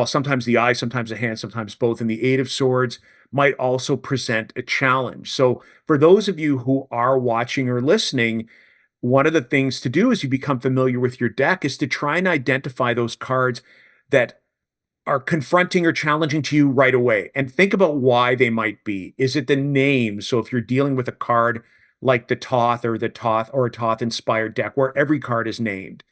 Speaker 2: sometimes the eye, sometimes the hand, sometimes both in the Eight of Swords might also present a challenge. So for those of you who are watching or listening, one of the things to do as you become familiar with your deck is to try and identify those cards that are confronting or challenging to you right away. And think about why they might be. Is it the name? So if you're dealing with a card like the Toth or the Toth or a Toth inspired deck where every card is named,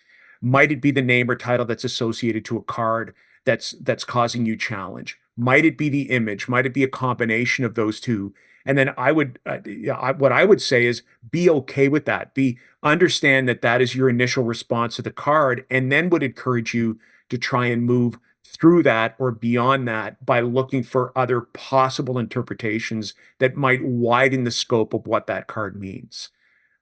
Speaker 2: might it be the name or title that's associated to a card that's causing you challenge? Might it be the image? Might it be a combination of those two? And then what I would say is be okay with that. Be understand that that is your initial response to the card, and then would encourage you to try and move through that or beyond that by looking for other possible interpretations that might widen the scope of what that card means.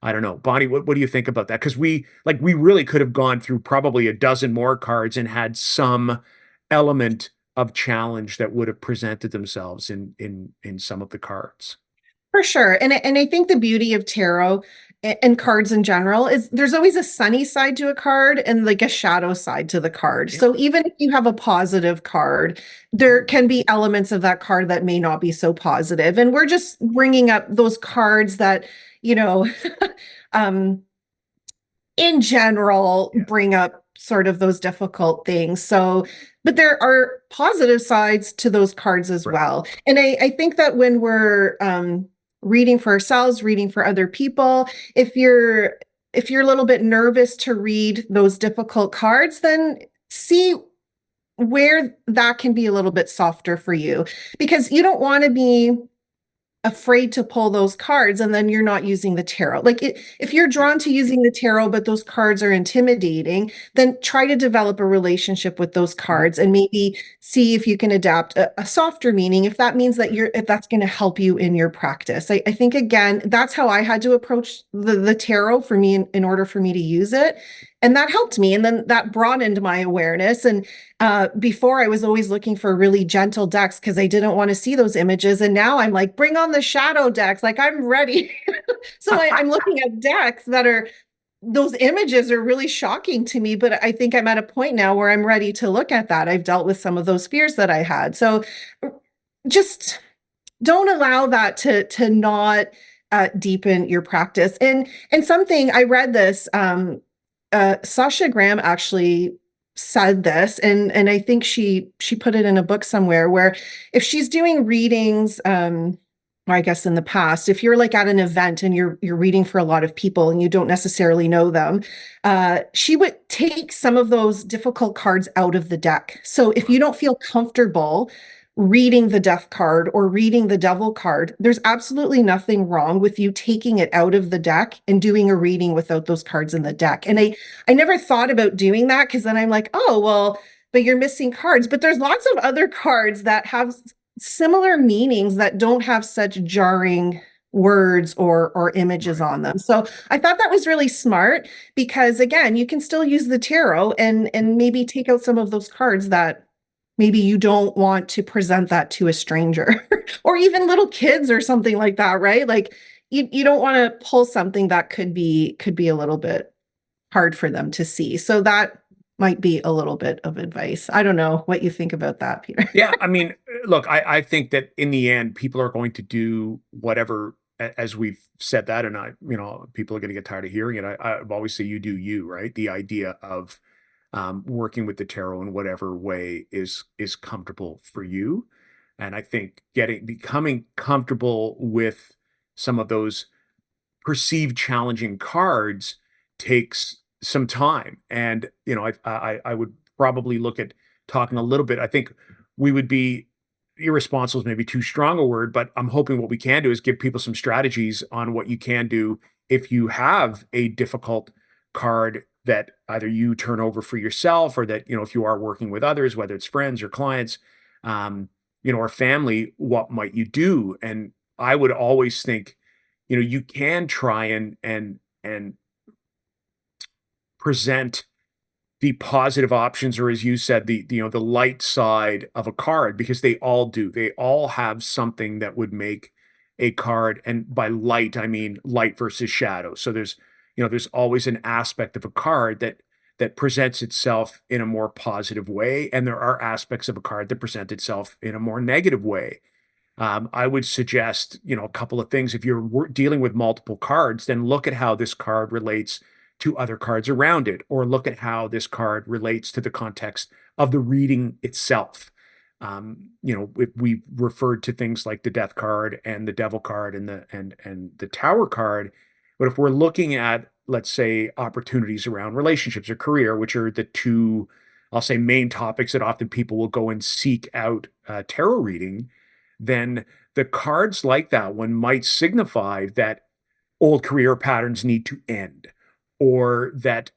Speaker 2: I don't know. Bonnie, what do you think about that? Because we really could have gone through probably a dozen more cards and had some element of challenge that would have presented themselves in some of the cards.
Speaker 1: For sure. And I think the beauty of tarot and cards in general is there's always a sunny side to a card and like a shadow side to the card.
Speaker 2: Yeah.
Speaker 1: So even if you have a positive card, there can be elements of that card that may not be so positive. And we're just bringing up those cards that, you know, um, in general
Speaker 2: Yeah.
Speaker 1: bring up sort of those difficult things. So, but there are positive sides to those cards as
Speaker 2: Right.
Speaker 1: well. And I think that when we're reading for ourselves, reading for other people, if you're a little bit nervous to read those difficult cards, then see where that can be a little bit softer for you because you don't want to be afraid to pull those cards and then you're not using the tarot. If you're
Speaker 2: Yeah.
Speaker 1: drawn to using the tarot, but those cards are intimidating, then try to develop a relationship with those
Speaker 2: Mhm.
Speaker 1: cards and maybe see if you can adapt a softer meaning, if that means that if that's going to help you in your practice. I think, again, that's how I had to approach the tarot for me in order for me to use it. And that helped me. And then that broadened my awareness. And before I was always looking for really gentle decks because I didn't want to see those images. And now I'm like, bring on the shadow decks. Like I'm ready. So I'm looking at decks that are, those images are really shocking to me, but I think I'm at a point now where I'm ready to look at that. I've dealt with some of those fears that I had. So just don't allow that to not deepen your practice. And something I read this, Sasha Graham actually said this, and I think she put it in a book somewhere where if she's doing readings, or I guess in the past, if you're like at an event and you're reading for a lot of people and you don't necessarily know them, she would take some of those difficult cards out of the deck. So if you don't feel comfortable reading the death card or reading the devil card, there's absolutely nothing wrong with you taking it out of the deck and doing a reading without those cards in the deck. And I never thought about doing that because then I'm like, oh, well, but you're missing cards. But there's lots of other cards that have similar meanings that don't have such jarring words or images
Speaker 2: Right.
Speaker 1: on them. So I thought that was really smart because again, you can still use the tarot and maybe take out some of those cards that maybe you don't want to present that to a stranger or even little kids or something like that, right? Like you don't want to pull something that could be a little bit hard for them to see. So that might be a little bit of advice. I don't know what you think about that, Peter.
Speaker 2: Yeah, I mean, look, I think that in the end, people are going to do whatever, as we've said that, and people are going to get tired of hearing it. I've always say you do you, right? The idea of working with the tarot in whatever way is comfortable for you, and I think becoming comfortable with some of those perceived challenging cards takes some time. And I would probably look at talking a little bit. I think we would be irresponsible is maybe too strong a word, but I'm hoping what we can do is give people some strategies on what you can do if you have a difficult card that either you turn over for yourself or that, if you are working with others, whether it's friends or clients, or family, what might you do? And I would always think, you can try and present the positive options, or as you said, the light side of a card, because they all do. They all have something that would make a card, and by light, I mean light versus shadow. So there's always an aspect of a card that presents itself in a more positive way, and there are aspects of a card that present itself in a more negative way. I would suggest, a couple of things. If you're dealing with multiple cards, then look at how this card relates to other cards around it, or look at how this card relates to the context of the reading itself. We referred to things like the Death card and the Devil card and the Tower card, but if we're looking at, let's say, opportunities around relationships or career, which are the two, I'll say, main topics that often people will go and seek out tarot reading, then the cards like that one might signify that old career patterns need to end, or that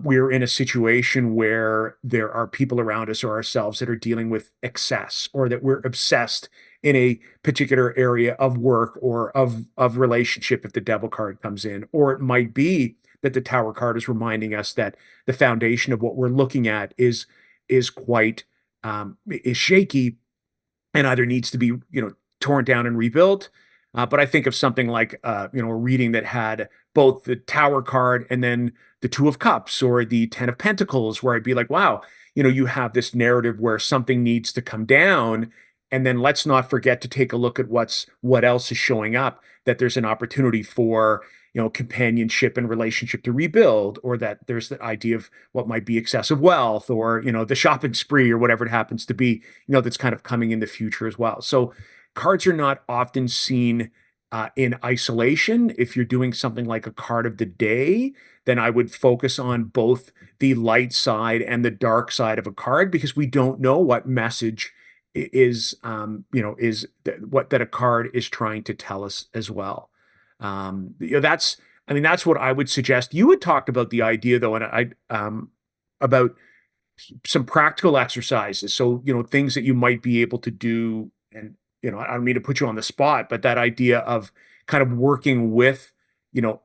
Speaker 2: we're in a situation where there are people around us or ourselves that are dealing with excess, or that we're obsessed in a particular area of work or of relationship if the Devil card comes in. Or it might be that the Tower card is reminding us that the foundation of what we're looking at is quite is shaky, and either needs to be torn down and rebuilt. But I think of something like a reading that had both the Tower card and then the Two of Cups or the Ten of Pentacles, where I'd be like, wow, you have this narrative where something needs to come down, and then let's not forget to take a look at what else is showing up. That there's an opportunity for companionship and relationship to rebuild, or that there's the idea of what might be excessive wealth, or the shopping spree, or whatever it happens to be, that's kind of coming in the future as well. So cards are not often seen in isolation. If you're doing something like a card of the day, then I would focus on both the light side and the dark side of a card, because we don't know what message what that a card is trying to tell us as well. That's what I would suggest. You had talked about the idea, though, and about some practical exercises. So, things that you might be able to do. And, I don't mean to put you on the spot, but that idea of kind of working with,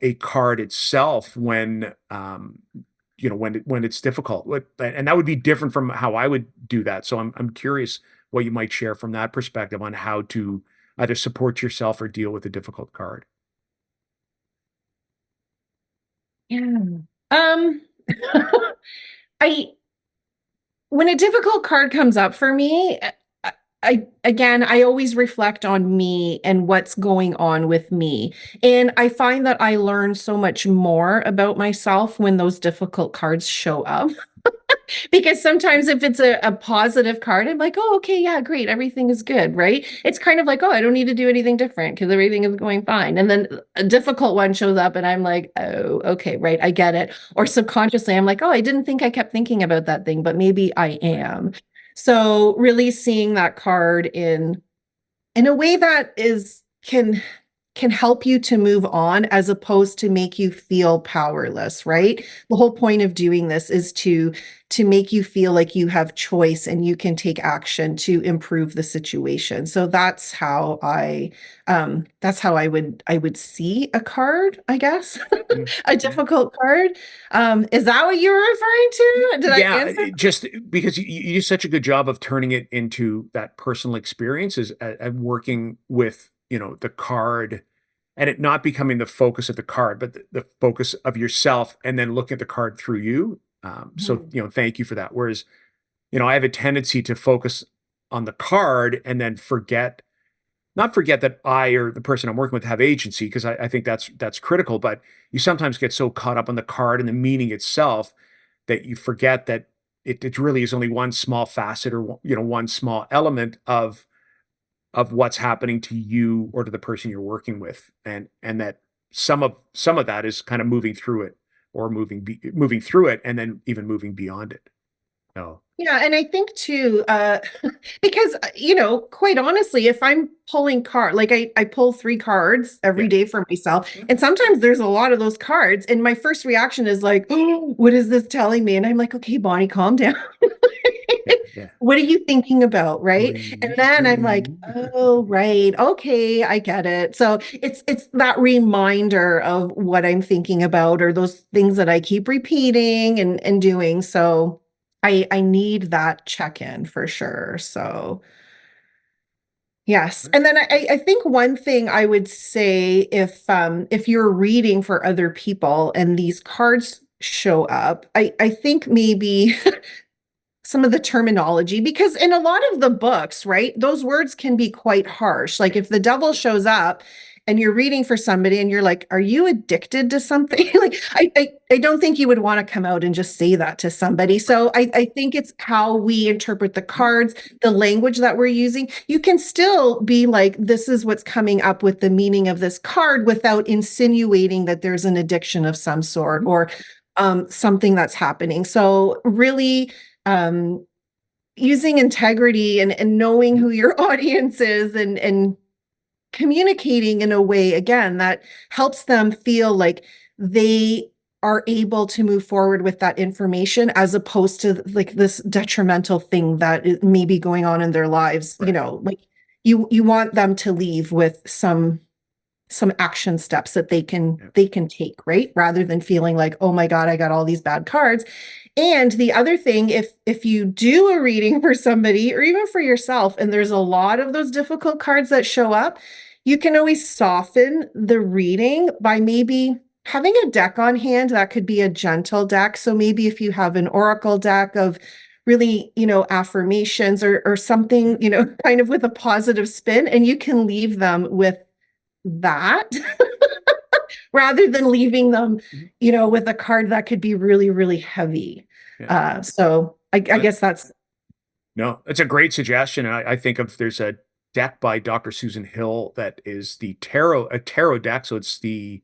Speaker 2: a card itself when, when it's difficult. And that would be different from how I would do that. So I'm curious what you might share from that perspective on how to either support yourself or deal with a difficult card.
Speaker 1: Yeah. Um, I when a difficult card comes up for me, I always reflect on me and what's going on with me. And I find that I learn so much more about myself when those difficult cards show up. Because sometimes if it's a positive card, I'm like, oh, okay, yeah, great. Everything is good, right? It's kind of like, oh, I don't need to do anything different because everything is going fine. And then a difficult one shows up and I'm like, oh, okay, right. I get it. Or subconsciously, I'm like, oh, I didn't think I kept thinking about that thing, but maybe I am. So really seeing that card in a way that can help you to move on as opposed to make you feel powerless, right? The whole point of doing this is to make you feel like you have choice and you can take action to improve the situation. So that's how I would see a card, I guess. A difficult card. Is that what you were referring to? Did I answer?
Speaker 2: Just because you do such a good job of turning it into that personal experiences and working with the card, and it not becoming the focus of the card, but the focus of yourself, and then looking at the card through you. So, thank you for that. Whereas, I have a tendency to focus on the card and then not forget that I or the person I'm working with have agency, because I think that's critical. But you sometimes get so caught up on the card and the meaning itself that you forget that it really is only one small facet, or one small element of what's happening to you or to the person you're working with, and that some of that is kind of moving through it, or moving through it, and then even moving beyond it. So
Speaker 1: Yeah, and I think too, because quite honestly, if I'm pulling like I pull 3 cards
Speaker 2: yeah,
Speaker 1: every day for myself, and sometimes there's a lot of those cards, and my first reaction is like, oh, what is this telling me? And I'm like, okay, Bonnie, calm down.
Speaker 2: yeah, yeah.
Speaker 1: What are you thinking about, right? And
Speaker 2: Breathe,
Speaker 1: then I'm like,
Speaker 2: breathe.
Speaker 1: oh, right, okay, I get it. So it's that reminder of what I'm thinking about, or those things that I keep repeating and doing. So I need that check-in for sure. So yes. And then I think one thing I would say, if you're reading for other people and these cards show up, I think maybe some of the terminology, because in a lot of the books, right, those words can be quite harsh. Like if the devil shows up and you're reading for somebody and you're like, are you addicted to something? Like, I don't think you would want to come out and just say that to somebody. So I think it's how we interpret the cards, the language that we're using. You can still be like, this is what's coming up with the meaning of this card without insinuating that there's an addiction of some sort or something that's happening. So really, using integrity and knowing who your audience is and communicating in a way, again, that helps them feel like they are able to move forward with that information as opposed to like this detrimental thing that may be going on in their lives.
Speaker 2: Right.
Speaker 1: Like you want them to leave with some action steps that
Speaker 2: Yeah.
Speaker 1: they can take, right? Rather than feeling like, oh my God, I got all these bad cards. And the other thing, if you do a reading for somebody or even for yourself, and there's a lot of those difficult cards that show up, you can always soften the reading by maybe having a deck on hand that could be a gentle deck. So maybe if you have an oracle deck of really, affirmations or something, kind of with a positive spin, and you can leave them with that rather than leaving them,
Speaker 2: Mhm.
Speaker 1: with a card that could be really, really heavy.
Speaker 2: Yeah.
Speaker 1: So I guess that's
Speaker 2: No, it's a great suggestion. I think of there's a deck by Dr. Susan Hill that is a tarot deck. So it's the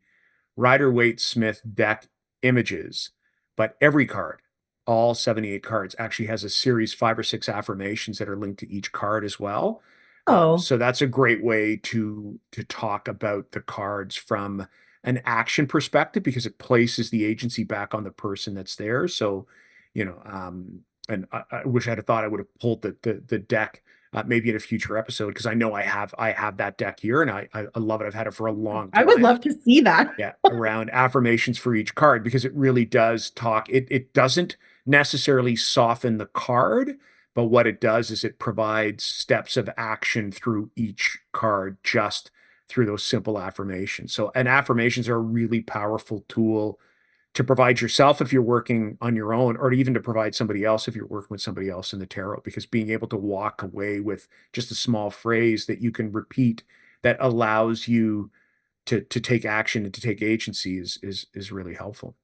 Speaker 2: Rider-Waite-Smith deck images, but every card, all 78 cards, actually has a series, 5 or 6 affirmations that are linked to each card as well.
Speaker 1: oh,
Speaker 2: So that's a great way to talk about the cards from an action perspective because it places the agency back on the person that's there. So, and I wish I'd have thought I would have pulled the deck maybe in a future episode because I know I have that deck here and I love it. I've had it for a long
Speaker 1: I would
Speaker 2: time.
Speaker 1: love to see that.
Speaker 2: Yeah, around affirmations for each card because it really does talk. It doesn't necessarily soften the card, but what it does is it provides steps of action through each card just through those simple affirmations. So, and affirmations are a really powerful tool to provide yourself if you're working on your own, or even to provide somebody else if you're working with somebody else in the tarot, because being able to walk away with just a small phrase that you can repeat that allows you to take action and to take agency is really helpful.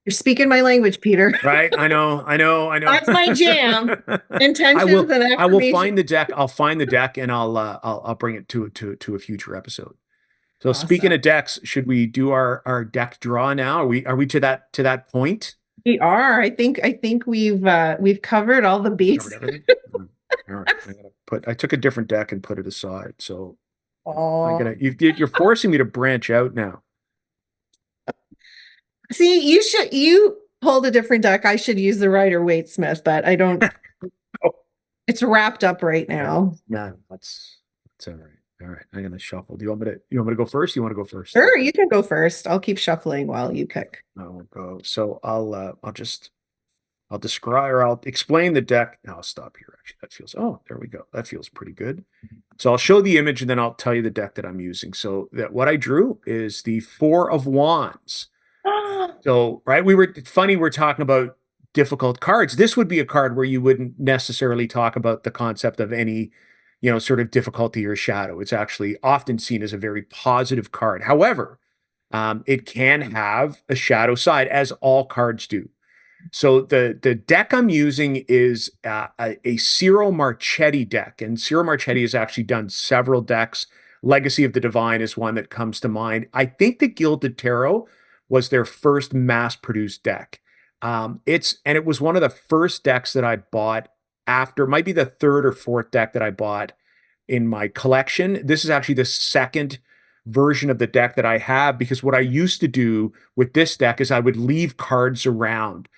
Speaker 1: You're speaking my language, Peter.
Speaker 2: Right? I know.
Speaker 1: That's my jam.
Speaker 2: I
Speaker 1: Intentions
Speaker 2: will
Speaker 1: and
Speaker 2: I will
Speaker 1: affirmations.
Speaker 2: find the deck. I'll find the deck and I'll bring it to a future episode. So speaking
Speaker 1: Awesome.
Speaker 2: of decks, should we do our deck draw now? Are we to that point?
Speaker 1: We are. I think we've covered all the
Speaker 2: Covered
Speaker 1: bases.
Speaker 2: everything? All right. I took a different deck and put it aside. So
Speaker 1: Oh,
Speaker 2: you're forcing me to branch out now.
Speaker 1: see, you pulled a different deck. I should use the Rider-Waite-Smith, but I don't.
Speaker 2: Oh,
Speaker 1: It's wrapped up right
Speaker 2: yeah.
Speaker 1: now.
Speaker 2: No, that's all right. All right. I'm gonna shuffle. Do you want me to go first? You want to go first?
Speaker 1: Sure, you can go first. I'll keep shuffling while you pick.
Speaker 2: I won't go. So I'll describe or I'll explain the deck. No, I'll stop here. Actually, there we go. That feels pretty good. So I'll show the image and then I'll tell you the deck that I'm using. So that what I drew is the Four of Wands. So, right, we're talking about difficult cards. This would be a card where you wouldn't necessarily talk about the concept of any, sort of difficulty or shadow. It's actually often seen as a very positive card. However, it can have a shadow side, as all cards do. So the deck I'm using is a Cyril Marchetti deck, and Cyril Marchetti has actually done several decks. Legacy of the Divine is one that comes to mind. I think the Gilded Tarot was their first mass-produced deck. It was one of the first decks that I bought after, might be the third or fourth deck that I bought in my collection. This is actually the second version of the deck that I have because what I used to do with this deck is I would leave cards around.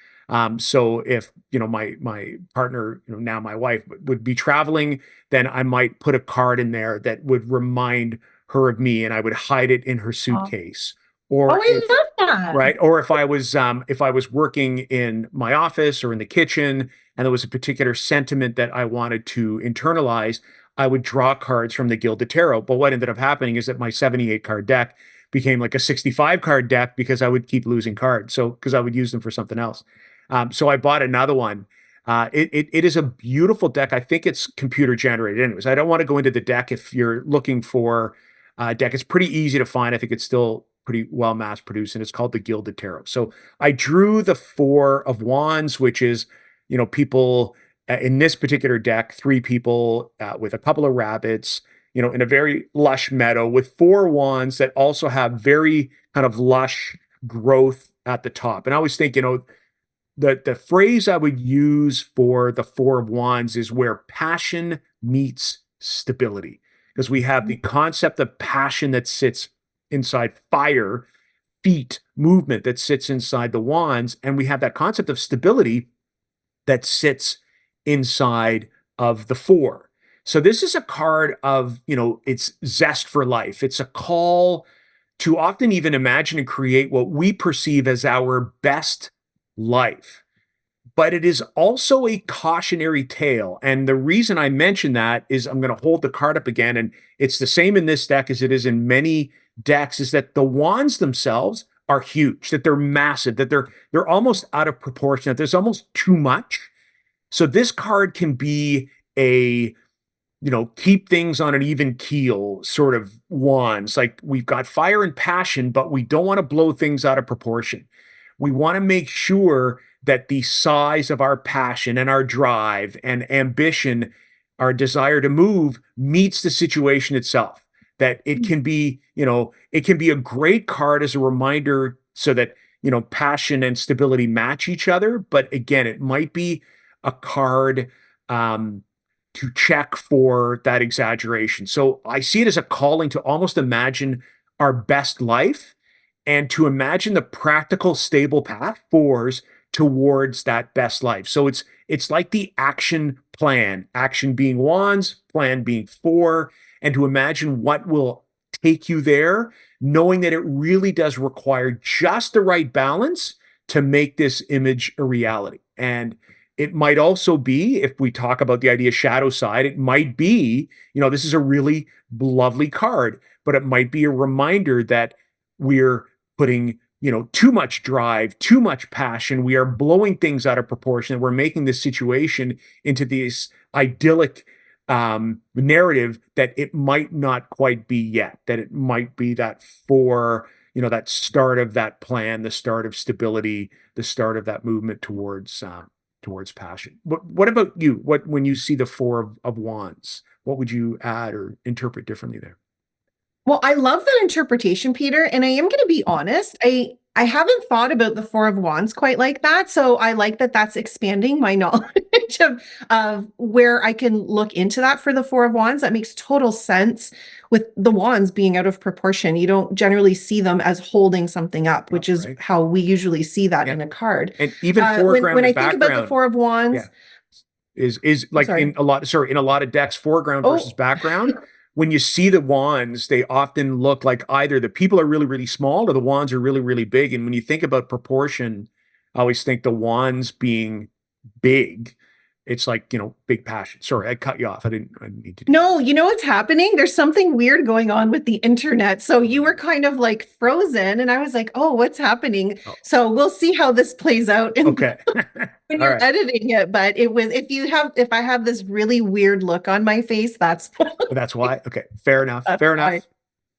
Speaker 2: So if my partner, now my wife would be traveling, then I might put a card in there that would remind her of me, and I would hide it in her
Speaker 1: Oh,
Speaker 2: suitcase. Or
Speaker 1: I
Speaker 2: if
Speaker 1: love that.
Speaker 2: right, or if I was working in my office or in the kitchen, and there was a particular sentiment that I wanted to internalize, I would draw cards from the Gilded Tarot. But what ended up happening is that my 78 card deck became like a 65 card deck because I would keep losing cards. So because I would use them for something else. So I bought another one. It is a beautiful deck. I think it's computer generated. Anyways, I don't want to go into the deck if you're looking for deck. It's pretty easy to find. I think it's still pretty well mass produced, and it's called the Gilded Tarot. So I drew the Four of Wands, which is, people in this particular deck, three people with a couple of rabbits, in a very lush meadow with four wands that also have very kind of lush growth at the top. And I always think, the phrase I would use for the Four of Wands is where passion meets stability, because we have the concept of passion that sits inside fire, feet, movement that sits inside the wands, and we have that concept of stability that sits inside of the four. So this is a card of, it's zest for life. It's a call to often even imagine and create what we perceive as our best life. But it is also a cautionary tale. And the reason I mention that is I'm going to hold the card up again. And it's the same in this deck as it is in many decks, is that the wands themselves are huge, that they're massive, that they're almost out of proportion, that there's almost too much. So this card can be a, keep things on an even keel sort of wands. Like, we've got fire and passion, but we don't want to blow things out of proportion. We want to make sure that the size of our passion and our drive and ambition, our desire to move, meets the situation itself. That it can be, it can be a great card as a reminder so that, passion and stability match each other. But again, it might be a card to check for that exaggeration. So I see it as a calling to almost imagine our best life and to imagine the practical, stable path fours towards that best life. So it's like the action plan, action being wands, plan being four, and to imagine what will take you there, knowing that it really does require just the right balance to make this image a reality. And it might also be, if we talk about the idea shadow side, it might be, this is a really lovely card, but it might be a reminder that we're putting, too much drive, too much passion. We are blowing things out of proportion. We're making this situation into this idyllic narrative that it might not quite be yet, that it might be that for, that start of that plan, the start of stability, the start of that movement towards passion. What about you? When you see the Four of Wands, what would you add or interpret differently there?
Speaker 1: Well, I love that interpretation, Peter, and I am going to be honest. I haven't thought about the Four of Wands quite like that, so I like that that's expanding my knowledge of where I can look into that for the Four of Wands. That makes total sense with the wands being out of proportion. You don't generally see them as holding something up, which is
Speaker 2: Right.
Speaker 1: how we usually see that
Speaker 2: Yeah.
Speaker 1: in a card.
Speaker 2: And even foreground
Speaker 1: When I
Speaker 2: and
Speaker 1: think about the
Speaker 2: background,
Speaker 1: Four of
Speaker 2: yeah,
Speaker 1: Wands,
Speaker 2: is like
Speaker 1: sorry.
Speaker 2: in a lot of decks, foreground versus
Speaker 1: Oh,
Speaker 2: background. When you see the wands, they often look like either the people are really, really small or the wands are really, really big. And when you think about proportion, I always think the wands being big, it's like, big passion. Sorry, I cut you off. I didn't need to do
Speaker 1: no, you know what's happening? There's something weird going on with the internet. So you were
Speaker 2: that.
Speaker 1: kind of like frozen, and I was like, "Oh, what's happening?"
Speaker 2: Oh,
Speaker 1: So we'll see how this plays out
Speaker 2: okay.
Speaker 1: when
Speaker 2: All
Speaker 1: you're
Speaker 2: right.
Speaker 1: editing it. But it was if I have this really weird look on my face, that's
Speaker 2: That's why. Okay. Fair enough.
Speaker 1: that's
Speaker 2: Fair
Speaker 1: why.
Speaker 2: enough.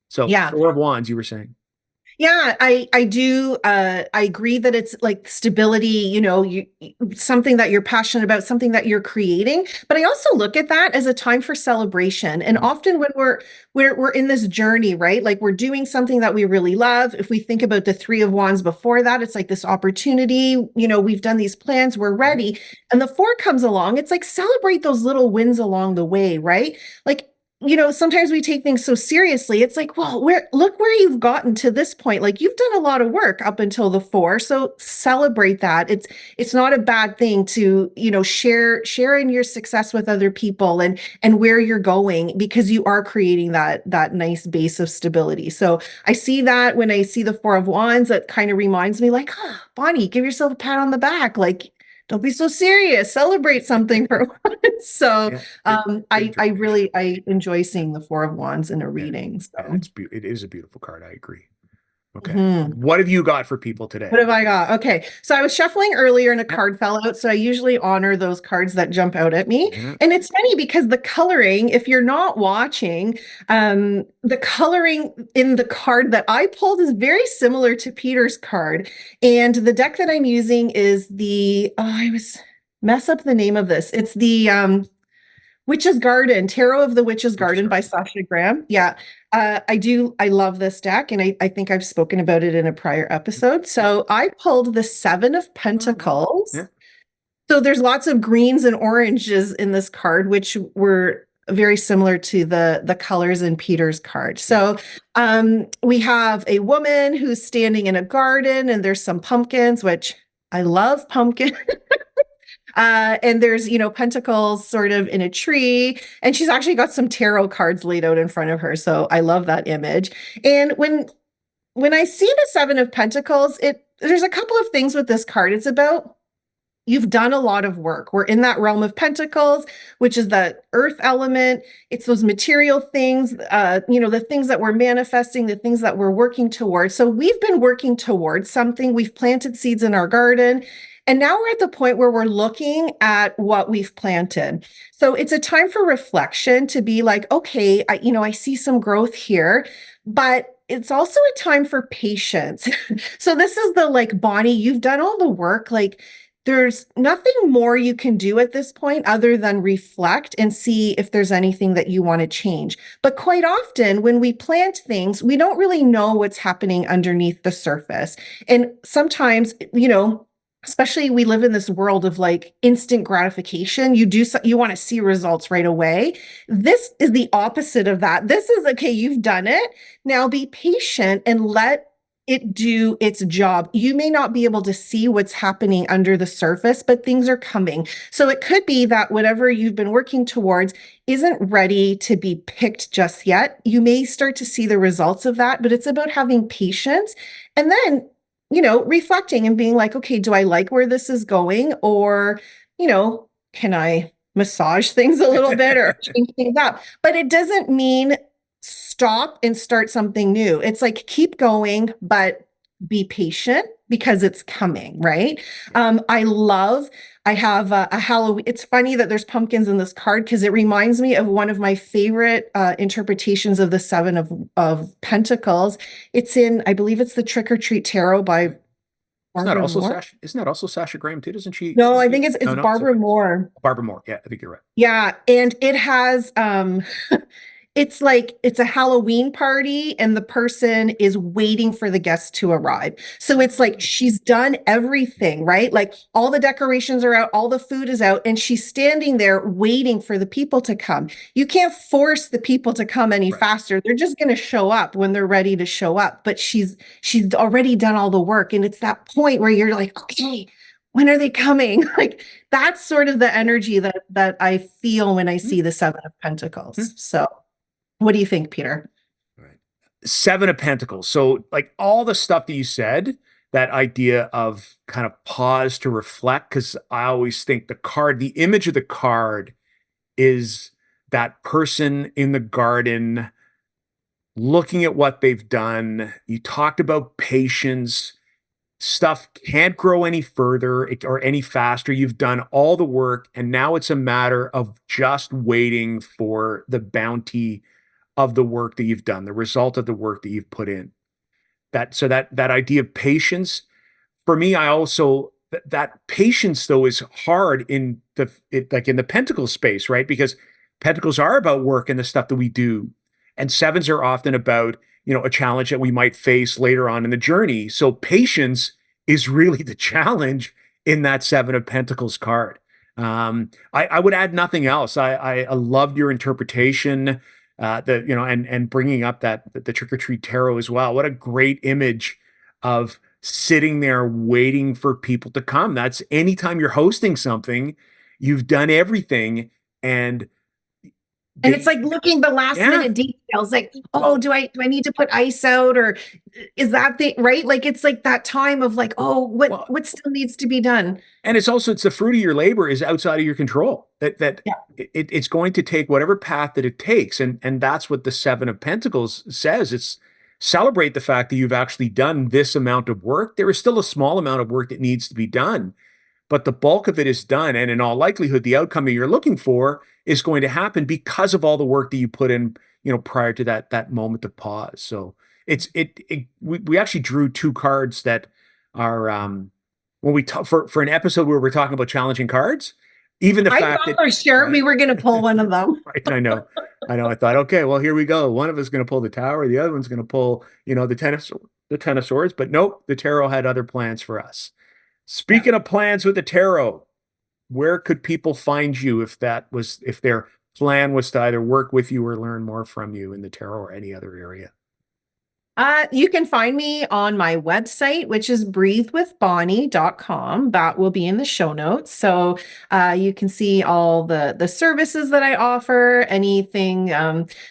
Speaker 2: So
Speaker 1: Yeah.
Speaker 2: Four of Wands, you were saying.
Speaker 1: Yeah, I do I agree that it's like stability, something that you're passionate about, something that you're creating, but I also look at that as a time for celebration. And
Speaker 2: Mhm.
Speaker 1: often when we're in this journey, right? Like we're doing something that we really love. If we think about the 3 of Wands before that, it's like this opportunity, we've done these plans, we're
Speaker 2: Mhm.
Speaker 1: ready. And the 4 comes along, it's like celebrate those little wins along the way, right? Like sometimes we take things so seriously. It's like, well, look where you've gotten to this point. Like you've done a lot of work up until the 4. So celebrate that. It's not a bad thing to, share in your success with other people and where you're going because you are creating that nice base of stability. So I see that when I see the 4 of Wands, that kind of reminds me like, Bonnie, give yourself a pat on the back. Like, don't be so serious. Celebrate something for once. So
Speaker 2: Yeah. Good interpretation.
Speaker 1: I enjoy seeing the Four of Wands in a
Speaker 2: Yeah.
Speaker 1: reading.
Speaker 2: Yeah.
Speaker 1: So
Speaker 2: It is a beautiful card. I agree. Okay.
Speaker 1: Mhm.
Speaker 2: What have you got for people
Speaker 1: What
Speaker 2: today?
Speaker 1: have I got? Okay. So I was shuffling earlier and a
Speaker 2: Yep.
Speaker 1: card fell out. So I usually honor those cards that jump out at me.
Speaker 2: Yeah.
Speaker 1: And it's funny because the coloring, if you're not watching, the coloring in the card that I pulled is very similar to Peter's card. And the deck that I'm using is I was mess up the name of this. It's the Witch's Garden, Tarot of the Witch's
Speaker 2: Which is
Speaker 1: Garden
Speaker 2: hard.
Speaker 1: by Sasha Graham. Yeah. I love this deck, and I think I've spoken about it in a prior episode.
Speaker 2: Yep.
Speaker 1: So I pulled the Seven of
Speaker 2: Oh, wow. Yeah.
Speaker 1: Pentacles. So there's lots of greens and oranges in this card, which were very similar to the colors in Peter's card.
Speaker 2: Yeah.
Speaker 1: So we have a woman who's standing in a garden, and there's some pumpkins, which I love pumpkin. And there's, pentacles sort of in a tree, and she's actually got some tarot cards laid out in front of her. So I love that image. And when I see the Seven of Pentacles, there's a couple of things with this card. It's about you've done a lot of work. We're in that realm of pentacles, which is the earth element. It's those material things, the things that we're manifesting, the things that we're working towards. So we've been working towards something. We've planted seeds in our garden. And now we're at the point where we're looking at what we've planted. So it's a time for reflection to be like, okay, I see some growth here, but it's also a time for patience. So this is the like, Bonnie, you've done all the work. Like, there's nothing more you can do at this point other than reflect and see if there's anything that you want to change. But quite often, when we plant things, we don't really know what's happening underneath the surface. And sometimes, especially we live in this world of like instant gratification. You want to see results right away. This is the opposite of that. This is okay, you've done it. Now be patient and let it do its job. You may not be able to see what's happening under the surface, but things are coming. So it could be that whatever you've been working towards isn't ready to be picked just yet. You may start to see the results of that, but it's about having patience and then, reflecting and being like, okay, do I like where this is going? Or, can I massage things a little bit or change things up? But it doesn't mean stop and start something new. It's like keep going, but be patient because it's coming, right? I have a Halloween. It's funny that there's pumpkins in this card because it reminds me of one of my favorite interpretations of the Seven of Pentacles. It's in, I believe it's the Trick or Treat Tarot by
Speaker 2: Isn't that
Speaker 1: Barbara
Speaker 2: also
Speaker 1: Moore.
Speaker 2: Sasha? Isn't that also Sasha Graham too? Doesn't she?
Speaker 1: No, I
Speaker 2: She
Speaker 1: think it's
Speaker 2: no,
Speaker 1: it's
Speaker 2: no, it's
Speaker 1: Barbara Moore.
Speaker 2: Barbara Moore. Yeah, I think you're right.
Speaker 1: Yeah, and it has it's like it's a Halloween party and the person is waiting for the guests to arrive. So it's like she's done everything, right? Like all the decorations are out, all the food is out, and she's standing there waiting for the people to come. You can't force the people to come any
Speaker 2: Right.
Speaker 1: faster. They're just going to show up when they're ready to show up. But she's already done all the work, and it's that point where you're like, okay, when are they coming? Like that's sort of the energy that I feel when I
Speaker 2: Hmm.
Speaker 1: see the Seven of
Speaker 2: Hmm.
Speaker 1: Pentacles. So what do you think, Peter?
Speaker 2: Right. Seven of Pentacles. So, like all the stuff that you said, that idea of kind of pause to reflect, because I always think the image of the card is that person in the garden looking at what they've done. You talked about patience. Stuff can't grow any further or any faster. You've done all the work, and now it's a matter of just waiting for the bounty of the work that you've done, the result of the work that you've put in. That idea of patience for me, I also that patience though is hard in like in the pentacle space, right? Because pentacles are about work and the stuff that we do, and sevens are often about a challenge that we might face later on in the journey. So patience is really the challenge in that Seven of Pentacles card. I would add nothing else. I loved your interpretation, and bringing up that the Trick or Treat Tarot as well. What a great image of sitting there waiting for people to come. That's anytime you're hosting something, you've done everything, and
Speaker 1: And it's
Speaker 2: they,
Speaker 1: like looking the last
Speaker 2: yeah.
Speaker 1: minute details, like, oh,
Speaker 2: Well,
Speaker 1: do I need to put ice out or is that the right? Like it's like that time of like, oh, what
Speaker 2: well,
Speaker 1: what still needs to be done?
Speaker 2: and it's the fruit of your labor is outside of your control.
Speaker 1: Yeah.
Speaker 2: It's going to take whatever path that it takes, and that's what the Seven of Pentacles says. It's celebrate the fact that you've actually done this amount of work. There is still a small amount of work that needs to be done, but the bulk of it is done. And in all likelihood, the outcome that you're looking for is going to happen because of all the work that you put in, prior to that moment of pause. So we actually drew two cards that are when we talk for an episode where we're talking about challenging cards, even the
Speaker 1: I
Speaker 2: fact
Speaker 1: thought
Speaker 2: that,
Speaker 1: for sure we
Speaker 2: right,
Speaker 1: were going to pull one of them.
Speaker 2: right, I thought, okay, well, here we go. One of us is going to pull the tower, the other one's going to pull, the ten of swords. But nope, the tarot had other plans for us.
Speaker 1: Yeah.
Speaker 2: Speaking of plans with the tarot, where could people find you if their plan was to either work with you or learn more from you in the tarot or any other area?
Speaker 1: You can find me on my website, which is breathewithbonnie.com. That will be in the show notes. So you can see all the services that I offer, anything.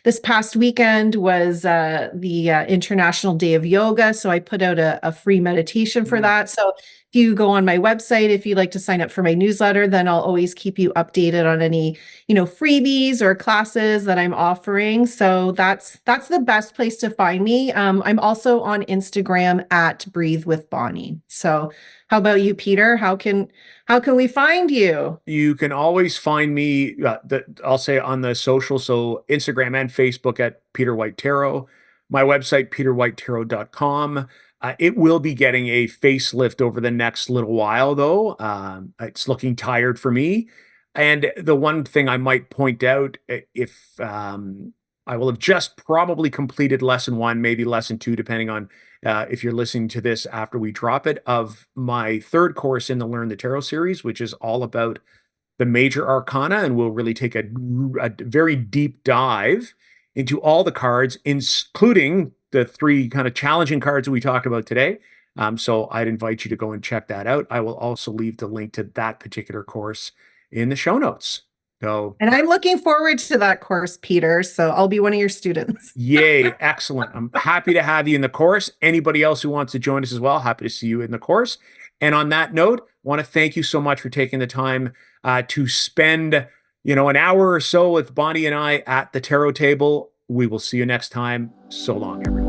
Speaker 1: This past weekend was the International Day of Yoga. So I put out a free meditation for
Speaker 2: Mm.
Speaker 1: that. So if you go on my website, if you'd like to sign up for my newsletter, then I'll always keep you updated on any freebies or classes that I'm offering. So that's the best place to find me. I'm also on Instagram at Breathe with Bonnie. So how about you, Peter? How can we find you?
Speaker 2: You can always find me, I'll say on the social, so Instagram and Facebook at Peter White Tarot. My website, peterwhitetarot.com. It will be getting a facelift over the next little while, though. It's looking tired for me. And the one thing I might point out, if I will have just probably completed lesson one, maybe lesson two, depending on if you're listening to this after we drop it, of my third course in the Learn the Tarot series, which is all about the major arcana, and we'll really take a very deep dive into all the cards, including the three kind of challenging cards that we talked about today. So I'd invite you to go and check that out. I will also leave the link to that particular course in the show notes. So,
Speaker 1: And I'm looking forward to that course, Peter. So I'll be one of your students.
Speaker 2: yay, excellent. I'm happy to have you in the course. Anybody else who wants to join us as well, happy to see you in the course. And on that note, want to thank you so much for taking the time to spend, an hour or so with Bonnie and I at the tarot table. We will see you next time. So long, everyone.